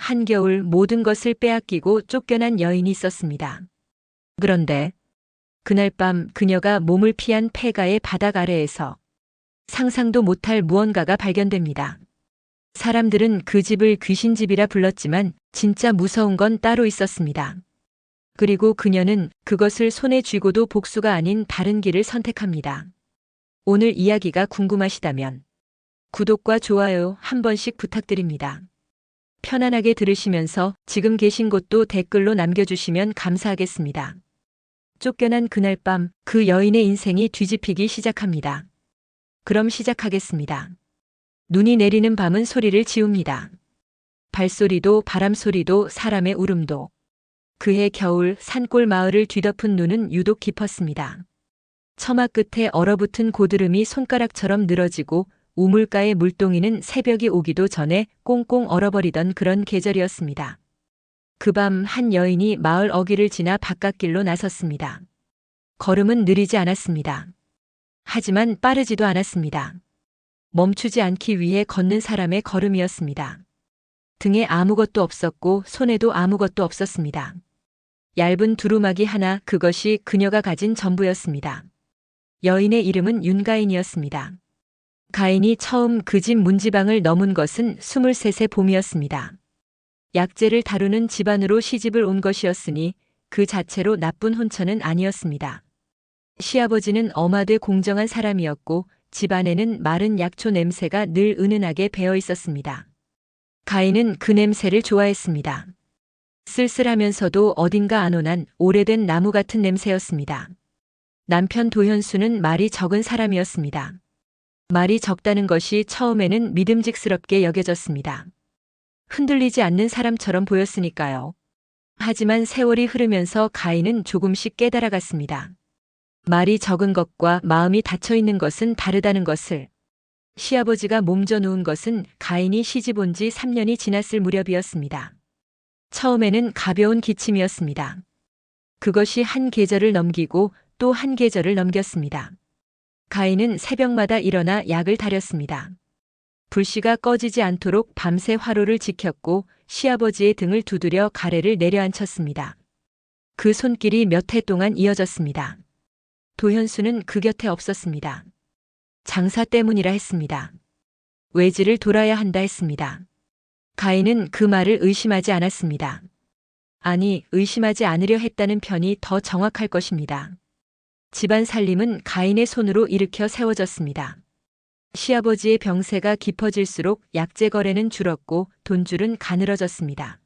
한겨울 모든 것을 빼앗기고 쫓겨난 여인이 있었습니다. 그런데 그날 밤 그녀가 몸을 피한 폐가의 바닥 아래에서 상상도 못할 무언가가 발견됩니다. 사람들은 그 집을 귀신집이라 불렀지만 진짜 무서운 건 따로 있었습니다. 그리고 그녀는 그것을 손에 쥐고도 복수가 아닌 다른 길을 선택합니다. 오늘 이야기가 궁금하시다면 구독과 좋아요 한 번씩 부탁드립니다. 편안하게 들으시면서 지금 계신 곳도 댓글로 남겨주시면 감사하겠습니다. 쫓겨난 그날 밤 그 여인의 인생이 뒤집히기 시작합니다. 그럼 시작하겠습니다. 눈이 내리는 밤은 소리를 지웁니다. 발소리도 바람소리도 사람의 울음도. 그해 겨울 산골 마을을 뒤덮은 눈은 유독 깊었습니다. 처마 끝에 얼어붙은 고드름이 손가락처럼 늘어지고 우물가의 물동이는 새벽이 오기도 전에 꽁꽁 얼어버리던 그런 계절이었습니다. 그 밤 한 여인이 마을 어귀를 지나 바깥길로 나섰습니다. 걸음은 느리지 않았습니다. 하지만 빠르지도 않았습니다. 멈추지 않기 위해 걷는 사람의 걸음이었습니다. 등에 아무것도 없었고 손에도 아무것도 없었습니다. 얇은 두루마기 하나, 그것이 그녀가 가진 전부였습니다. 여인의 이름은 윤가인이었습니다. 가인이 처음 그 집 문지방을 넘은 것은 23세 봄이었습니다. 약재를 다루는 집안으로 시집을 온 것이었으니 그 자체로 나쁜 혼처는 아니었습니다. 시아버지는 엄하되 공정한 사람이었고 집안에는 마른 약초 냄새가 늘 은은하게 배어 있었습니다. 가인은 그 냄새를 좋아했습니다. 쓸쓸하면서도 어딘가 안온한 오래된 나무 같은 냄새였습니다. 남편 도현수는 말이 적은 사람이었습니다. 말이 적다는 것이 처음에는 믿음직스럽게 여겨졌습니다. 흔들리지 않는 사람처럼 보였으니까요. 하지만 세월이 흐르면서 가인은 조금씩 깨달아갔습니다. 말이 적은 것과 마음이 닫혀있는 것은 다르다는 것을. 시아버지가 몸져 누운 것은 가인이 시집 온 지 3년이 지났을 무렵이었습니다. 처음에는 가벼운 기침이었습니다. 그것이 한 계절을 넘기고 또 한 계절을 넘겼습니다. 가인은 새벽마다 일어나 약을 다렸습니다. 불씨가 꺼지지 않도록 밤새 화로를 지켰고 시아버지의 등을 두드려 가래를 내려앉혔습니다. 그 손길이 몇 해 동안 이어졌습니다. 도현수는 그 곁에 없었습니다. 장사 때문이라 했습니다. 외지를 돌아야 한다 했습니다. 가인은 그 말을 의심하지 않았습니다. 아니, 의심하지 않으려 했다는 편이 더 정확할 것입니다. 집안 살림은 가인의 손으로 일으켜 세워졌습니다. 시아버지의 병세가 깊어질수록 약재 거래는 줄었고 돈줄은 가늘어졌습니다.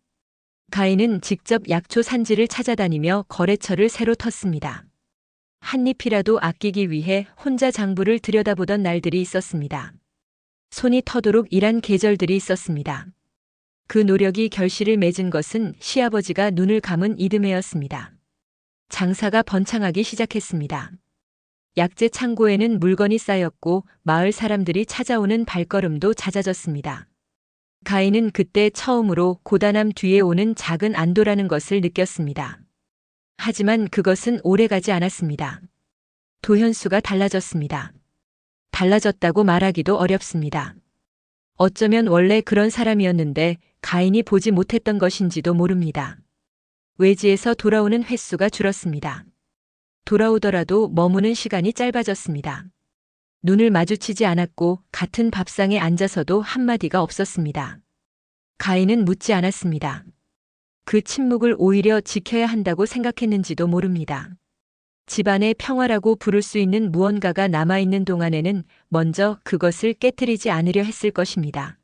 가인은 직접 약초 산지를 찾아다니며 거래처를 새로 텄습니다. 한 잎이라도 아끼기 위해 혼자 장부를 들여다보던 날들이 있었습니다. 손이 터도록 일한 계절들이 있었습니다. 그 노력이 결실을 맺은 것은 시아버지가 눈을 감은 이듬해였습니다. 장사가 번창하기 시작했습니다. 약재 창고에는 물건이 쌓였고 마을 사람들이 찾아오는 발걸음도 잦아졌습니다. 가인은 그때 처음으로 고단함 뒤에 오는 작은 안도라는 것을 느꼈습니다. 하지만 그것은 오래가지 않았습니다. 도현수가 달라졌습니다. 달라졌다고 말하기도 어렵습니다. 어쩌면 원래 그런 사람이었는데 가인이 보지 못했던 것인지도 모릅니다. 외지에서 돌아오는 횟수가 줄었습니다. 돌아오더라도 머무는 시간이 짧아졌습니다. 눈을 마주치지 않았고 같은 밥상에 앉아서도 한마디가 없었습니다. 가인은 묻지 않았습니다. 그 침묵을 오히려 지켜야 한다고 생각했는지도 모릅니다. 집안의 평화라고 부를 수 있는 무언가가 남아있는 동안에는 먼저 그것을 깨트리지 않으려 했을 것입니다.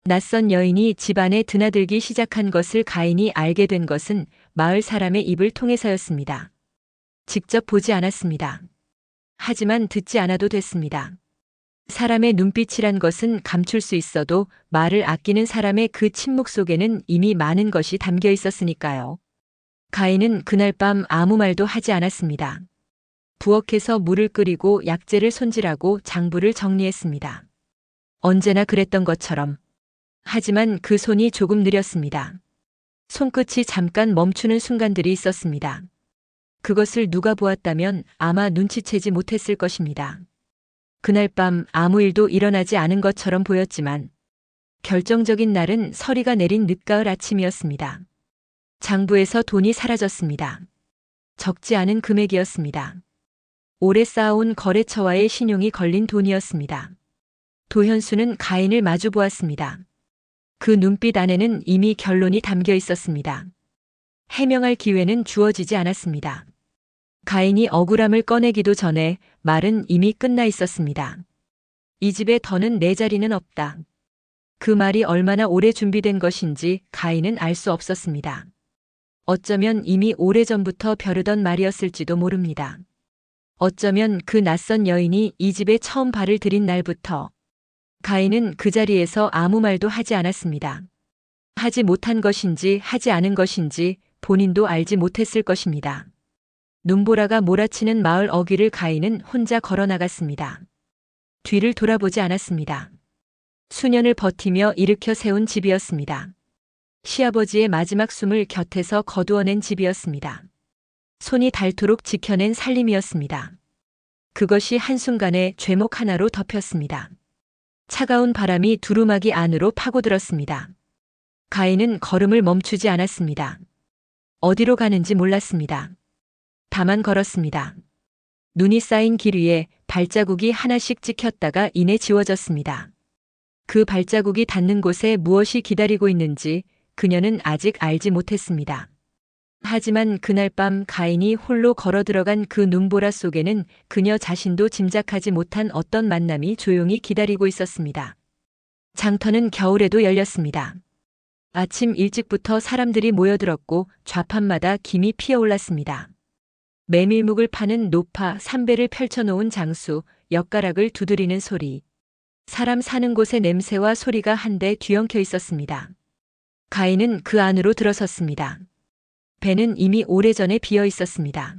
낯선 여인이 집안에 드나들기 시작한 것을 가인이 알게 된 것은 마을 사람의 입을 통해서였습니다. 직접 보지 않았습니다. 하지만 듣지 않아도 됐습니다. 사람의 눈빛이란 것은 감출 수 있어도 말을 아끼는 사람의 그 침묵 속에는 이미 많은 것이 담겨 있었으니까요. 가인은 그날 밤 아무 말도 하지 않았습니다. 부엌에서 물을 끓이고 약재를 손질하고 장부를 정리했습니다. 언제나 그랬던 것처럼. 하지만 그 손이 조금 느렸습니다. 손끝이 잠깐 멈추는 순간들이 있었습니다. 그것을 누가 보았다면 아마 눈치채지 못했을 것입니다. 그날 밤 아무 일도 일어나지 않은 것처럼 보였지만 결정적인 날은 서리가 내린 늦가을 아침이었습니다. 장부에서 돈이 사라졌습니다. 적지 않은 금액이었습니다. 오래 쌓아온 거래처와의 신용이 걸린 돈이었습니다. 도현수는 가인을 마주 보았습니다. 그 눈빛 안에는 이미 결론이 담겨 있었습니다. 해명할 기회는 주어지지 않았습니다. 가인이 억울함을 꺼내기도 전에 말은 이미 끝나 있었습니다. 이 집에 더는 내 자리는 없다. 그 말이 얼마나 오래 준비된 것인지 가인은 알 수 없었습니다. 어쩌면 이미 오래전부터 벼르던 말이었을지도 모릅니다. 어쩌면 그 낯선 여인이 이 집에 처음 발을 들인 날부터 가인은 그 자리에서 아무 말도 하지 않았습니다. 하지 못한 것인지 하지 않은 것인지 본인도 알지 못했을 것입니다. 눈보라가 몰아치는 마을 어귀를 가인은 혼자 걸어 나갔습니다. 뒤를 돌아보지 않았습니다. 수년을 버티며 일으켜 세운 집이었습니다. 시아버지의 마지막 숨을 곁에서 거두어낸 집이었습니다. 손이 닳도록 지켜낸 살림이었습니다. 그것이 한순간에 죄목 하나로 덮였습니다. 차가운 바람이 두루마기 안으로 파고들었습니다. 가인은 걸음을 멈추지 않았습니다. 어디로 가는지 몰랐습니다. 다만 걸었습니다. 눈이 쌓인 길 위에 발자국이 하나씩 찍혔다가 이내 지워졌습니다. 그 발자국이 닿는 곳에 무엇이 기다리고 있는지 그녀는 아직 알지 못했습니다. 하지만 그날 밤 가인이 홀로 걸어 들어간 그 눈보라 속에는 그녀 자신도 짐작하지 못한 어떤 만남이 조용히 기다리고 있었습니다. 장터는 겨울에도 열렸습니다. 아침 일찍부터 사람들이 모여들었고 좌판마다 김이 피어올랐습니다. 메밀묵을 파는 노파 삼배를 펼쳐놓은 장수, 엿가락을 두드리는 소리. 사람 사는 곳의 냄새와 소리가 한데 뒤엉켜 있었습니다. 가인은 그 안으로 들어섰습니다. 배는 이미 오래전에 비어 있었습니다.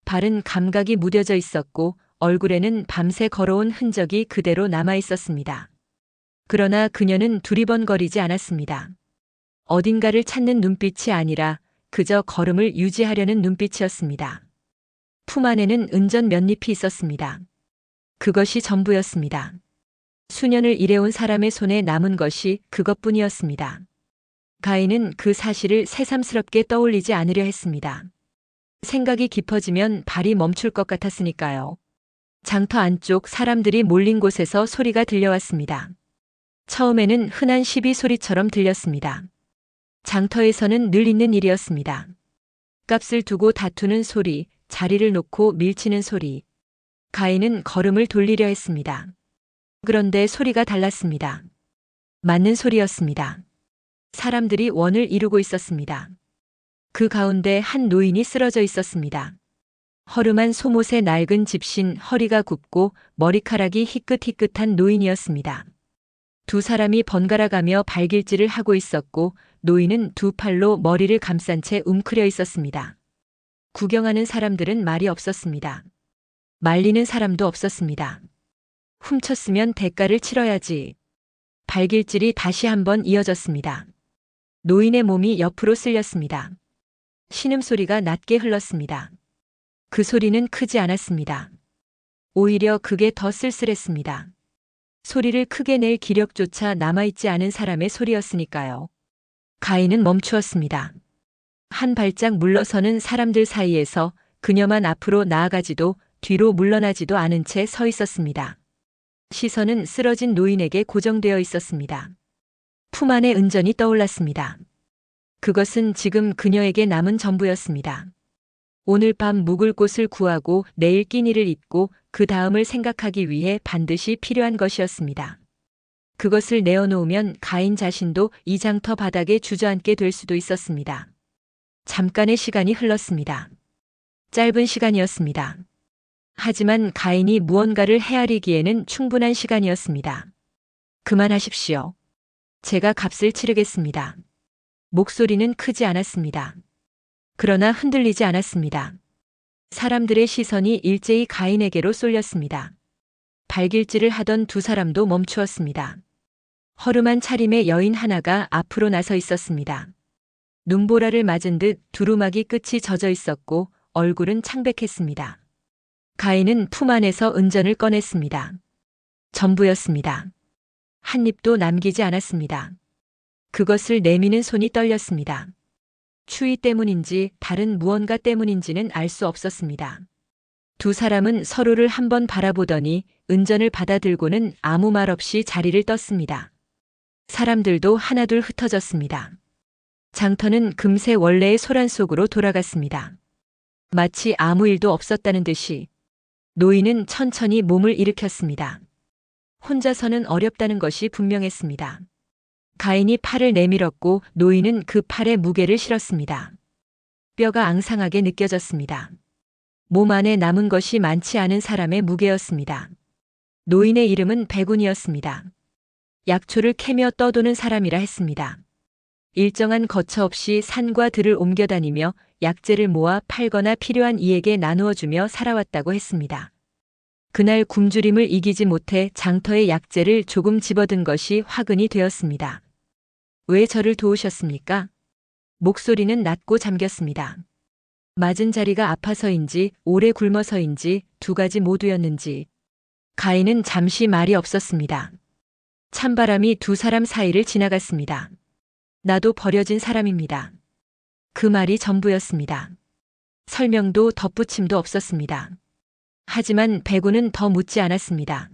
발은 감각이 무뎌져 있었고 얼굴에는 밤새 걸어온 흔적이 그대로 남아 있었습니다. 그러나 그녀는 두리번거리지 않았습니다. 어딘가를 찾는 눈빛이 아니라 그저 걸음을 유지하려는 눈빛이었습니다. 품 안에는 은전 몇 잎이 있었습니다. 그것이 전부였습니다. 수년을 일해온 사람의 손에 남은 것이 그것뿐이었습니다. 가인은 그 사실을 새삼스럽게 떠올리지 않으려 했습니다. 생각이 깊어지면 발이 멈출 것 같았으니까요. 장터 안쪽 사람들이 몰린 곳에서 소리가 들려왔습니다. 처음에는 흔한 시비 소리처럼 들렸습니다. 장터에서는 늘 있는 일이었습니다. 값을 두고 다투는 소리, 자리를 놓고 밀치는 소리. 가인은 걸음을 돌리려 했습니다. 그런데 소리가 달랐습니다. 맞는 소리였습니다. 사람들이 원을 이루고 있었습니다. 그 가운데 한 노인이 쓰러져 있었습니다. 허름한 속옷에 낡은 집신, 허리가 굽고 머리카락이 희끗희끗한 노인이었습니다. 두 사람이 번갈아가며 발길질을 하고 있었고 노인은 두 팔로 머리를 감싼 채 웅크려 있었습니다. 구경하는 사람들은 말이 없었습니다. 말리는 사람도 없었습니다. 훔쳤으면 대가를 치러야지. 발길질이 다시 한번 이어졌습니다. 노인의 몸이 옆으로 쓸렸습니다. 신음소리가 낮게 흘렀습니다. 그 소리는 크지 않았습니다. 오히려 그게 더 쓸쓸했습니다. 소리를 크게 낼 기력조차 남아있지 않은 사람의 소리였으니까요. 가인은 멈추었습니다. 한 발짝 물러서는 사람들 사이에서 그녀만 앞으로 나아가지도 뒤로 물러나지도 않은 채 서 있었습니다. 시선은 쓰러진 노인에게 고정되어 있었습니다. 품 안에 은전이 떠올랐습니다. 그것은 지금 그녀에게 남은 전부였습니다. 오늘 밤 묵을 곳을 구하고 내일 끼니를 입고 그 다음을 생각하기 위해 반드시 필요한 것이었습니다. 그것을 내어놓으면 가인 자신도 이 장터 바닥에 주저앉게 될 수도 있었습니다. 잠깐의 시간이 흘렀습니다. 짧은 시간이었습니다. 하지만 가인이 무언가를 헤아리기에는 충분한 시간이었습니다. 그만하십시오. 제가 값을 치르겠습니다. 목소리는 크지 않았습니다. 그러나 흔들리지 않았습니다. 사람들의 시선이 일제히 가인에게로 쏠렸습니다. 발길질을 하던 두 사람도 멈추었습니다. 허름한 차림의 여인 하나가 앞으로 나서 있었습니다. 눈보라를 맞은 듯 두루마기 끝이 젖어 있었고 얼굴은 창백했습니다. 가인은 품 안에서 은전을 꺼냈습니다. 전부였습니다. 한 입도 남기지 않았습니다. 그것을 내미는 손이 떨렸습니다. 추위 때문인지 다른 무언가 때문인지는 알 수 없었습니다. 두 사람은 서로를 한번 바라보더니 은전을 받아들고는 아무 말 없이 자리를 떴습니다. 사람들도 하나둘 흩어졌습니다. 장터는 금세 원래의 소란 속으로 돌아갔습니다. 마치 아무 일도 없었다는 듯이 노인은 천천히 몸을 일으켰습니다. 혼자서는 어렵다는 것이 분명했습니다. 가인이 팔을 내밀었고 노인은 그 팔에 무게를 실었습니다. 뼈가 앙상하게 느껴졌습니다. 몸 안에 남은 것이 많지 않은 사람의 무게였습니다. 노인의 이름은 백운이었습니다. 약초를 캐며 떠도는 사람이라 했습니다. 일정한 거처 없이 산과 들을 옮겨다니며 약재를 모아 팔거나 필요한 이에게 나누어주며 살아왔다고 했습니다. 그날 굶주림을 이기지 못해 장터의 약재를 조금 집어든 것이 화근이 되었습니다. 왜 저를 도우셨습니까? 목소리는 낮고 잠겼습니다. 맞은 자리가 아파서인지 오래 굶어서인지 두 가지 모두였는지 가인은 잠시 말이 없었습니다. 찬바람이 두 사람 사이를 지나갔습니다. 나도 버려진 사람입니다. 그 말이 전부였습니다. 설명도 덧붙임도 없었습니다. 하지만 백운은 더 묻지 않았습니다.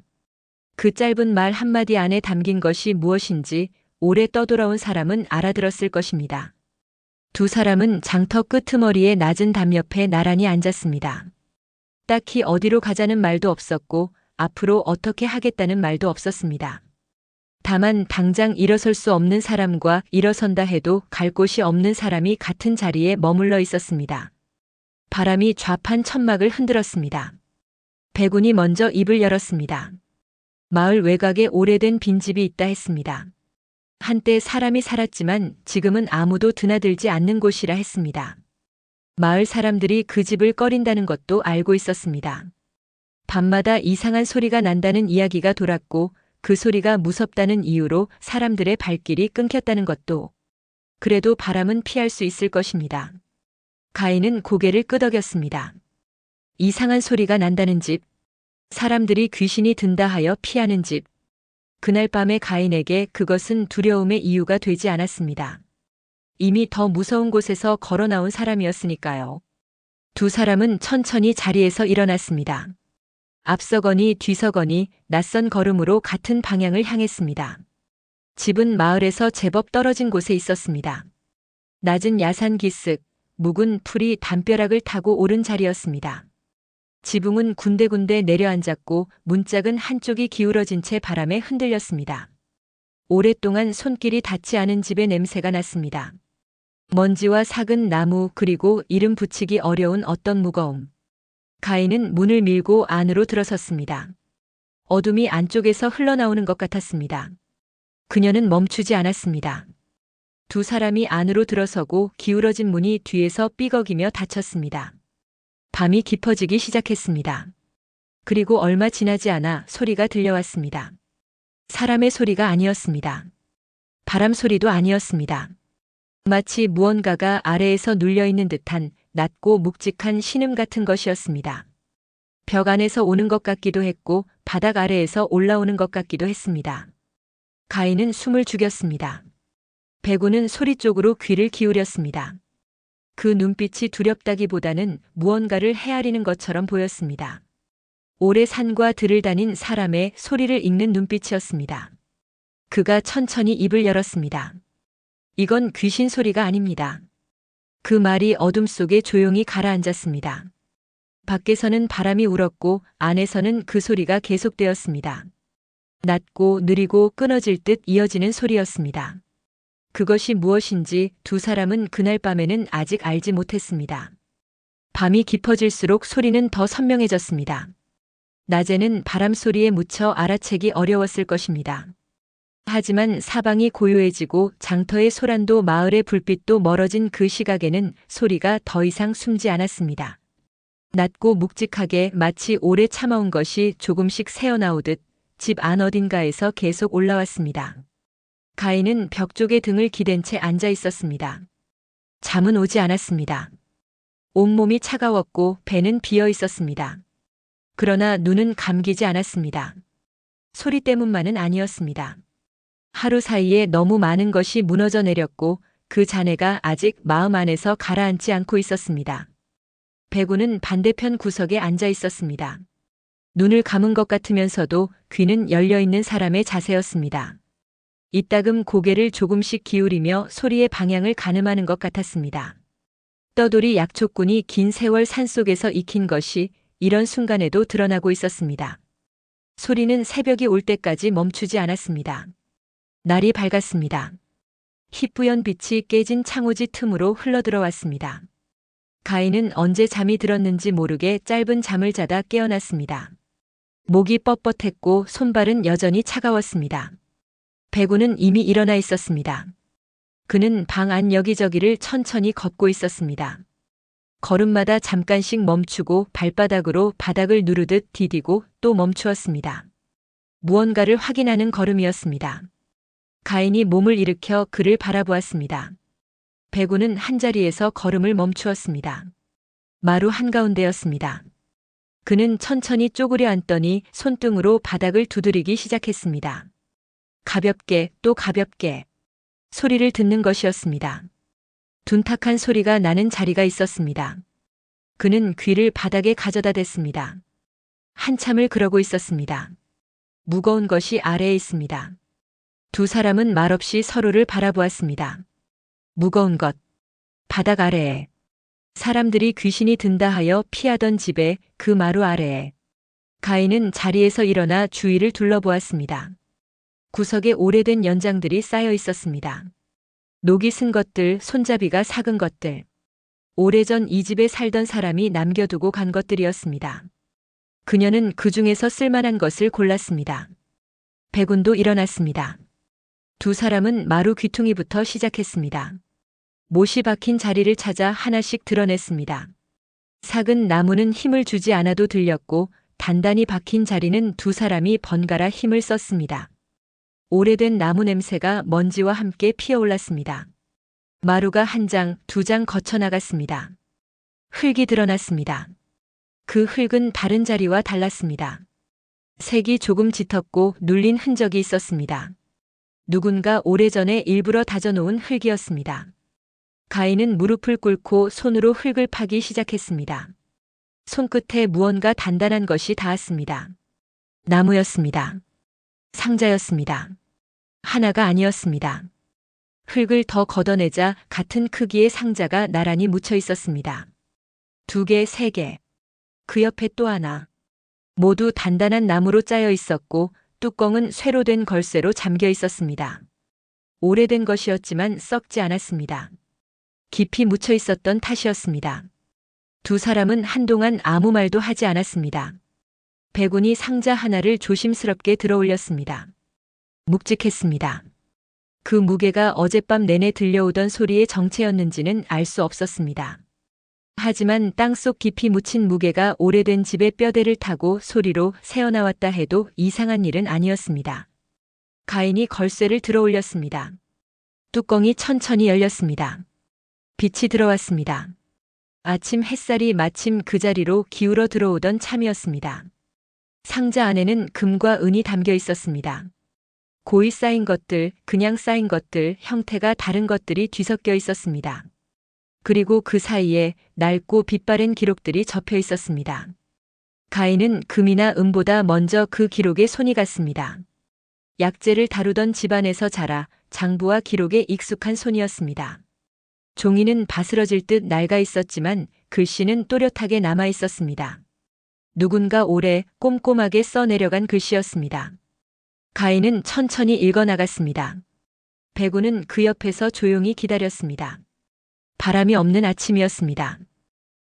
그 짧은 말 한마디 안에 담긴 것이 무엇인지 오래 떠돌아온 사람은 알아들었을 것입니다. 두 사람은 장터 끄트머리의 낮은 담 옆에 나란히 앉았습니다. 딱히 어디로 가자는 말도 없었고 앞으로 어떻게 하겠다는 말도 없었습니다. 다만 당장 일어설 수 없는 사람과 일어선다 해도 갈 곳이 없는 사람이 같은 자리에 머물러 있었습니다. 바람이 좌판 천막을 흔들었습니다. 백운이 먼저 입을 열었습니다. 마을 외곽에 오래된 빈집이 있다 했습니다. 한때 사람이 살았지만 지금은 아무도 드나들지 않는 곳이라 했습니다. 마을 사람들이 그 집을 꺼린다는 것도 알고 있었습니다. 밤마다 이상한 소리가 난다는 이야기가 돌았고 그 소리가 무섭다는 이유로 사람들의 발길이 끊겼다는 것도. 그래도 바람은 피할 수 있을 것입니다. 가인은 고개를 끄덕였습니다. 이상한 소리가 난다는 집, 사람들이 귀신이 든다 하여 피하는 집. 그날 밤에 가인에게 그것은 두려움의 이유가 되지 않았습니다. 이미 더 무서운 곳에서 걸어 나온 사람이었으니까요. 두 사람은 천천히 자리에서 일어났습니다. 앞서거니 뒤서거니 낯선 걸음으로 같은 방향을 향했습니다. 집은 마을에서 제법 떨어진 곳에 있었습니다. 낮은 야산 기슭, 묵은 풀이 담벼락을 타고 오른 자리였습니다. 지붕은 군데군데 내려앉았고 문짝은 한쪽이 기울어진 채 바람에 흔들렸습니다. 오랫동안 손길이 닿지 않은 집의 냄새가 났습니다. 먼지와 삭은 나무 그리고 이름 붙이기 어려운 어떤 무거움. 가인은 문을 밀고 안으로 들어섰습니다. 어둠이 안쪽에서 흘러나오는 것 같았습니다. 그녀는 멈추지 않았습니다. 두 사람이 안으로 들어서고 기울어진 문이 뒤에서 삐걱이며 닫혔습니다. 밤이 깊어지기 시작했습니다. 그리고 얼마 지나지 않아 소리가 들려왔습니다. 사람의 소리가 아니었습니다. 바람 소리도 아니었습니다. 마치 무언가가 아래에서 눌려있는 듯한 낮고 묵직한 신음 같은 것이었습니다. 벽 안에서 오는 것 같기도 했고 바닥 아래에서 올라오는 것 같기도 했습니다. 가인은 숨을 죽였습니다. 백운은 소리 쪽으로 귀를 기울였습니다. 그 눈빛이 두렵다기보다는 무언가를 헤아리는 것처럼 보였습니다. 오래 산과 들을 다닌 사람의 소리를 읽는 눈빛이었습니다. 그가 천천히 입을 열었습니다. 이건 귀신 소리가 아닙니다. 그 말이 어둠 속에 조용히 가라앉았습니다. 밖에서는 바람이 울었고 안에서는 그 소리가 계속되었습니다. 낮고 느리고 끊어질 듯 이어지는 소리였습니다. 그것이 무엇인지 두 사람은 그날 밤에는 아직 알지 못했습니다. 밤이 깊어질수록 소리는 더 선명해졌습니다. 낮에는 바람 소리에 묻혀 알아채기 어려웠을 것입니다. 하지만 사방이 고요해지고 장터의 소란도 마을의 불빛도 멀어진 그 시각에는 소리가 더 이상 숨지 않았습니다. 낮고 묵직하게 마치 오래 참아온 것이 조금씩 새어나오듯 집 안 어딘가에서 계속 올라왔습니다. 가인은 벽 쪽에 등을 기댄 채 앉아 있었습니다. 잠은 오지 않았습니다. 온몸이 차가웠고 배는 비어 있었습니다. 그러나 눈은 감기지 않았습니다. 소리 때문만은 아니었습니다. 하루 사이에 너무 많은 것이 무너져 내렸고 그 잔해가 아직 마음 안에서 가라앉지 않고 있었습니다. 배구는 반대편 구석에 앉아 있었습니다. 눈을 감은 것 같으면서도 귀는 열려 있는 사람의 자세였습니다. 이따금 고개를 조금씩 기울이며 소리의 방향을 가늠하는 것 같았습니다. 떠돌이 약초꾼이 긴 세월 산속에서 익힌 것이 이런 순간에도 드러나고 있었습니다. 소리는 새벽이 올 때까지 멈추지 않았습니다. 날이 밝았습니다. 희뿌연 빛이 깨진 창호지 틈으로 흘러들어왔습니다. 가인은 언제 잠이 들었는지 모르게 짧은 잠을 자다 깨어났습니다. 목이 뻣뻣했고 손발은 여전히 차가웠습니다. 배구는 이미 일어나 있었습니다. 그는 방 안 여기저기를 천천히 걷고 있었습니다. 걸음마다 잠깐씩 멈추고 발바닥으로 바닥을 누르듯 디디고 또 멈추었습니다. 무언가를 확인하는 걸음이었습니다. 가인이 몸을 일으켜 그를 바라보았습니다. 배구는 한자리에서 걸음을 멈추었습니다. 마루 한가운데였습니다. 그는 천천히 쪼그려 앉더니 손등으로 바닥을 두드리기 시작했습니다. 가볍게 또 가볍게 소리를 듣는 것이었습니다. 둔탁한 소리가 나는 자리가 있었습니다. 그는 귀를 바닥에 가져다 댔습니다. 한참을 그러고 있었습니다. 무거운 것이 아래에 있습니다. 두 사람은 말없이 서로를 바라보았습니다. 무거운 것, 바닥 아래에. 사람들이 귀신이 든다 하여 피하던 집에 그 마루 아래에. 가인은 자리에서 일어나 주위를 둘러보았습니다. 구석에 오래된 연장들이 쌓여 있었습니다. 녹이 쓴 것들, 손잡이가 삭은 것들. 오래전 이 집에 살던 사람이 남겨두고 간 것들이었습니다. 그녀는 그 중에서 쓸만한 것을 골랐습니다. 배군도 일어났습니다. 두 사람은 마루 귀퉁이부터 시작했습니다. 못이 박힌 자리를 찾아 하나씩 드러냈습니다. 삭은 나무는 힘을 주지 않아도 들렸고 단단히 박힌 자리는 두 사람이 번갈아 힘을 썼습니다. 오래된 나무 냄새가 먼지와 함께 피어올랐습니다. 마루가 한 장, 두 장 거쳐나갔습니다. 흙이 드러났습니다. 그 흙은 다른 자리와 달랐습니다. 색이 조금 짙었고 눌린 흔적이 있었습니다. 누군가 오래전에 일부러 다져놓은 흙이었습니다. 가인은 무릎을 꿇고 손으로 흙을 파기 시작했습니다. 손끝에 무언가 단단한 것이 닿았습니다. 나무였습니다. 상자였습니다. 하나가 아니었습니다. 흙을 더 걷어내자 같은 크기의 상자가 나란히 묻혀 있었습니다. 2개, 3개. 그 옆에 또 하나. 모두 단단한 나무로 짜여 있었고 뚜껑은 쇠로 된 걸쇠로 잠겨 있었습니다. 오래된 것이었지만 썩지 않았습니다. 깊이 묻혀 있었던 탓이었습니다. 두 사람은 한동안 아무 말도 하지 않았습니다. 배군이 상자 하나를 조심스럽게 들어 올렸습니다. 묵직했습니다. 그 무게가 어젯밤 내내 들려오던 소리의 정체였는지는 알 수 없었습니다. 하지만 땅속 깊이 묻힌 무게가 오래된 집의 뼈대를 타고 소리로 새어나왔다 해도 이상한 일은 아니었습니다. 가인이 걸쇠를 들어 올렸습니다. 뚜껑이 천천히 열렸습니다. 빛이 들어왔습니다. 아침 햇살이 마침 그 자리로 기울어 들어오던 참이었습니다. 상자 안에는 금과 은이 담겨 있었습니다. 고이 쌓인 것들, 그냥 쌓인 것들, 형태가 다른 것들이 뒤섞여 있었습니다. 그리고 그 사이에 낡고 빛바랜 기록들이 접혀 있었습니다. 가인은 금이나 은보다 먼저 그 기록에 손이 갔습니다. 약재를 다루던 집안에서 자라 장부와 기록에 익숙한 손이었습니다. 종이는 바스러질 듯 낡아 있었지만 글씨는 또렷하게 남아 있었습니다. 누군가 오래 꼼꼼하게 써내려간 글씨였습니다. 가인은 천천히 읽어나갔습니다. 배구는 그 옆에서 조용히 기다렸습니다. 바람이 없는 아침이었습니다.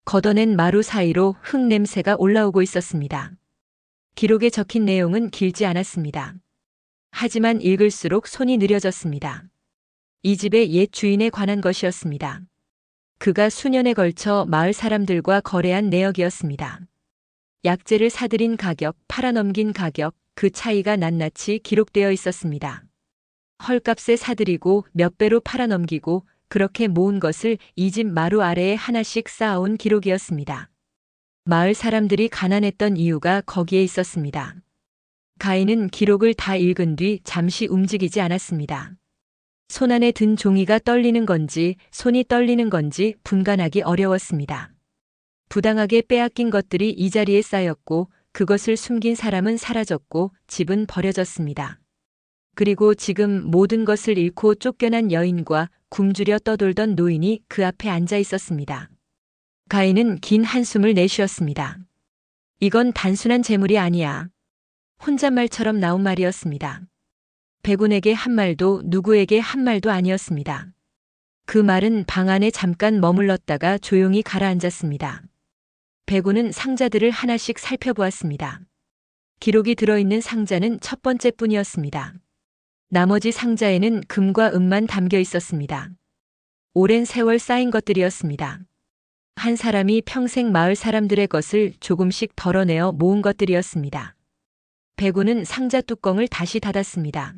걷어낸 마루 사이로 흙 냄새가 올라오고 있었습니다. 기록에 적힌 내용은 길지 않았습니다. 하지만 읽을수록 손이 느려졌습니다. 이 집의 옛 주인에 관한 것이었습니다. 그가 수년에 걸쳐 마을 사람들과 거래한 내역이었습니다. 약재를 사들인 가격, 팔아넘긴 가격, 그 차이가 낱낱이 기록되어 있었습니다. 헐값에 사들이고 몇 배로 팔아넘기고 그렇게 모은 것을 이 집 마루 아래에 하나씩 쌓아온 기록이었습니다. 마을 사람들이 가난했던 이유가 거기에 있었습니다. 가인은 기록을 다 읽은 뒤 잠시 움직이지 않았습니다. 손안에 든 종이가 떨리는 건지 손이 떨리는 건지 분간하기 어려웠습니다. 부당하게 빼앗긴 것들이 이 자리에 쌓였고 그것을 숨긴 사람은 사라졌고 집은 버려졌습니다. 그리고 지금 모든 것을 잃고 쫓겨난 여인과 굶주려 떠돌던 노인이 그 앞에 앉아 있었습니다. 가인은 긴 한숨을 내쉬었습니다. 이건 단순한 재물이 아니야. 혼잣말처럼 나온 말이었습니다. 백운에게 한 말도 누구에게 한 말도 아니었습니다. 그 말은 방 안에 잠깐 머물렀다가 조용히 가라앉았습니다. 백운은 상자들을 하나씩 살펴보았습니다. 기록이 들어있는 상자는 첫 번째 뿐이었습니다. 나머지 상자에는 금과 은만 담겨 있었습니다. 오랜 세월 쌓인 것들이었습니다. 한 사람이 평생 마을 사람들의 것을 조금씩 덜어내어 모은 것들이었습니다. 백운은 상자 뚜껑을 다시 닫았습니다.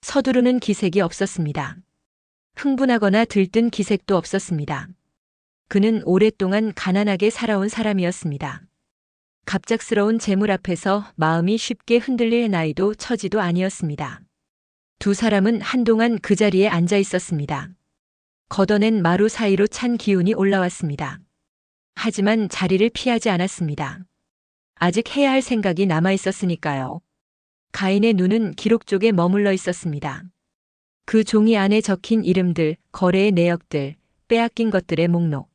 서두르는 기색이 없었습니다. 흥분하거나 들뜬 기색도 없었습니다. 그는 오랫동안 가난하게 살아온 사람이었습니다. 갑작스러운 재물 앞에서 마음이 쉽게 흔들릴 나이도 처지도 아니었습니다. 두 사람은 한동안 그 자리에 앉아 있었습니다. 걷어낸 마루 사이로 찬 기운이 올라왔습니다. 하지만 자리를 피하지 않았습니다. 아직 해야 할 생각이 남아 있었으니까요. 가인의 눈은 기록 쪽에 머물러 있었습니다. 그 종이 안에 적힌 이름들, 거래의 내역들, 빼앗긴 것들의 목록.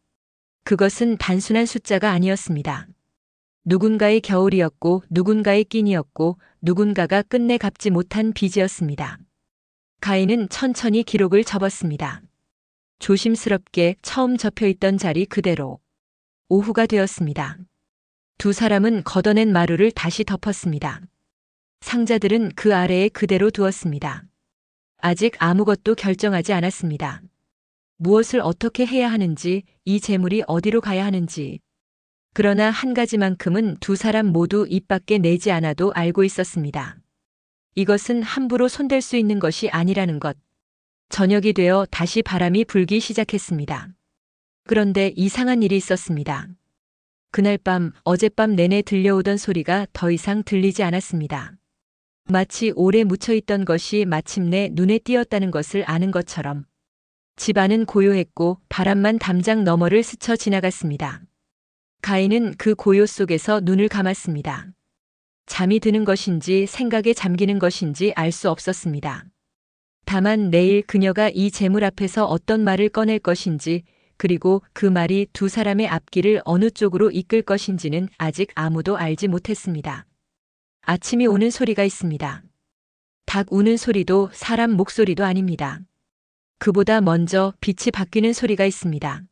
그것은 단순한 숫자가 아니었습니다. 누군가의 겨울이었고 누군가의 끼니였고 누군가가 끝내 갚지 못한 빚이었습니다. 가인은 천천히 기록을 접었습니다. 조심스럽게 처음 접혀있던 자리 그대로. 오후가 되었습니다. 두 사람은 걷어낸 마루를 다시 덮었습니다. 상자들은 그 아래에 그대로 두었습니다. 아직 아무것도 결정하지 않았습니다. 무엇을 어떻게 해야 하는지, 이 재물이 어디로 가야 하는지. 그러나 한 가지만큼은 두 사람 모두 입 밖에 내지 않아도 알고 있었습니다. 이것은 함부로 손댈 수 있는 것이 아니라는 것. 저녁이 되어 다시 바람이 불기 시작했습니다. 그런데 이상한 일이 있었습니다. 그날 밤, 어젯밤 내내 들려오던 소리가 더 이상 들리지 않았습니다. 마치 오래 묻혀있던 것이 마침내 눈에 띄었다는 것을 아는 것처럼. 집 안은 고요했고 바람만 담장 너머를 스쳐 지나갔습니다. 가인은 그 고요 속에서 눈을 감았습니다. 잠이 드는 것인지 생각에 잠기는 것인지 알 수 없었습니다. 다만 내일 그녀가 이 재물 앞에서 어떤 말을 꺼낼 것인지 그리고 그 말이 두 사람의 앞길을 어느 쪽으로 이끌 것인지는 아직 아무도 알지 못했습니다. 아침이 오는 소리가 있습니다. 닭 우는 소리도 사람 목소리도 아닙니다. 그보다 먼저 빛이 바뀌는 소리가 있습니다.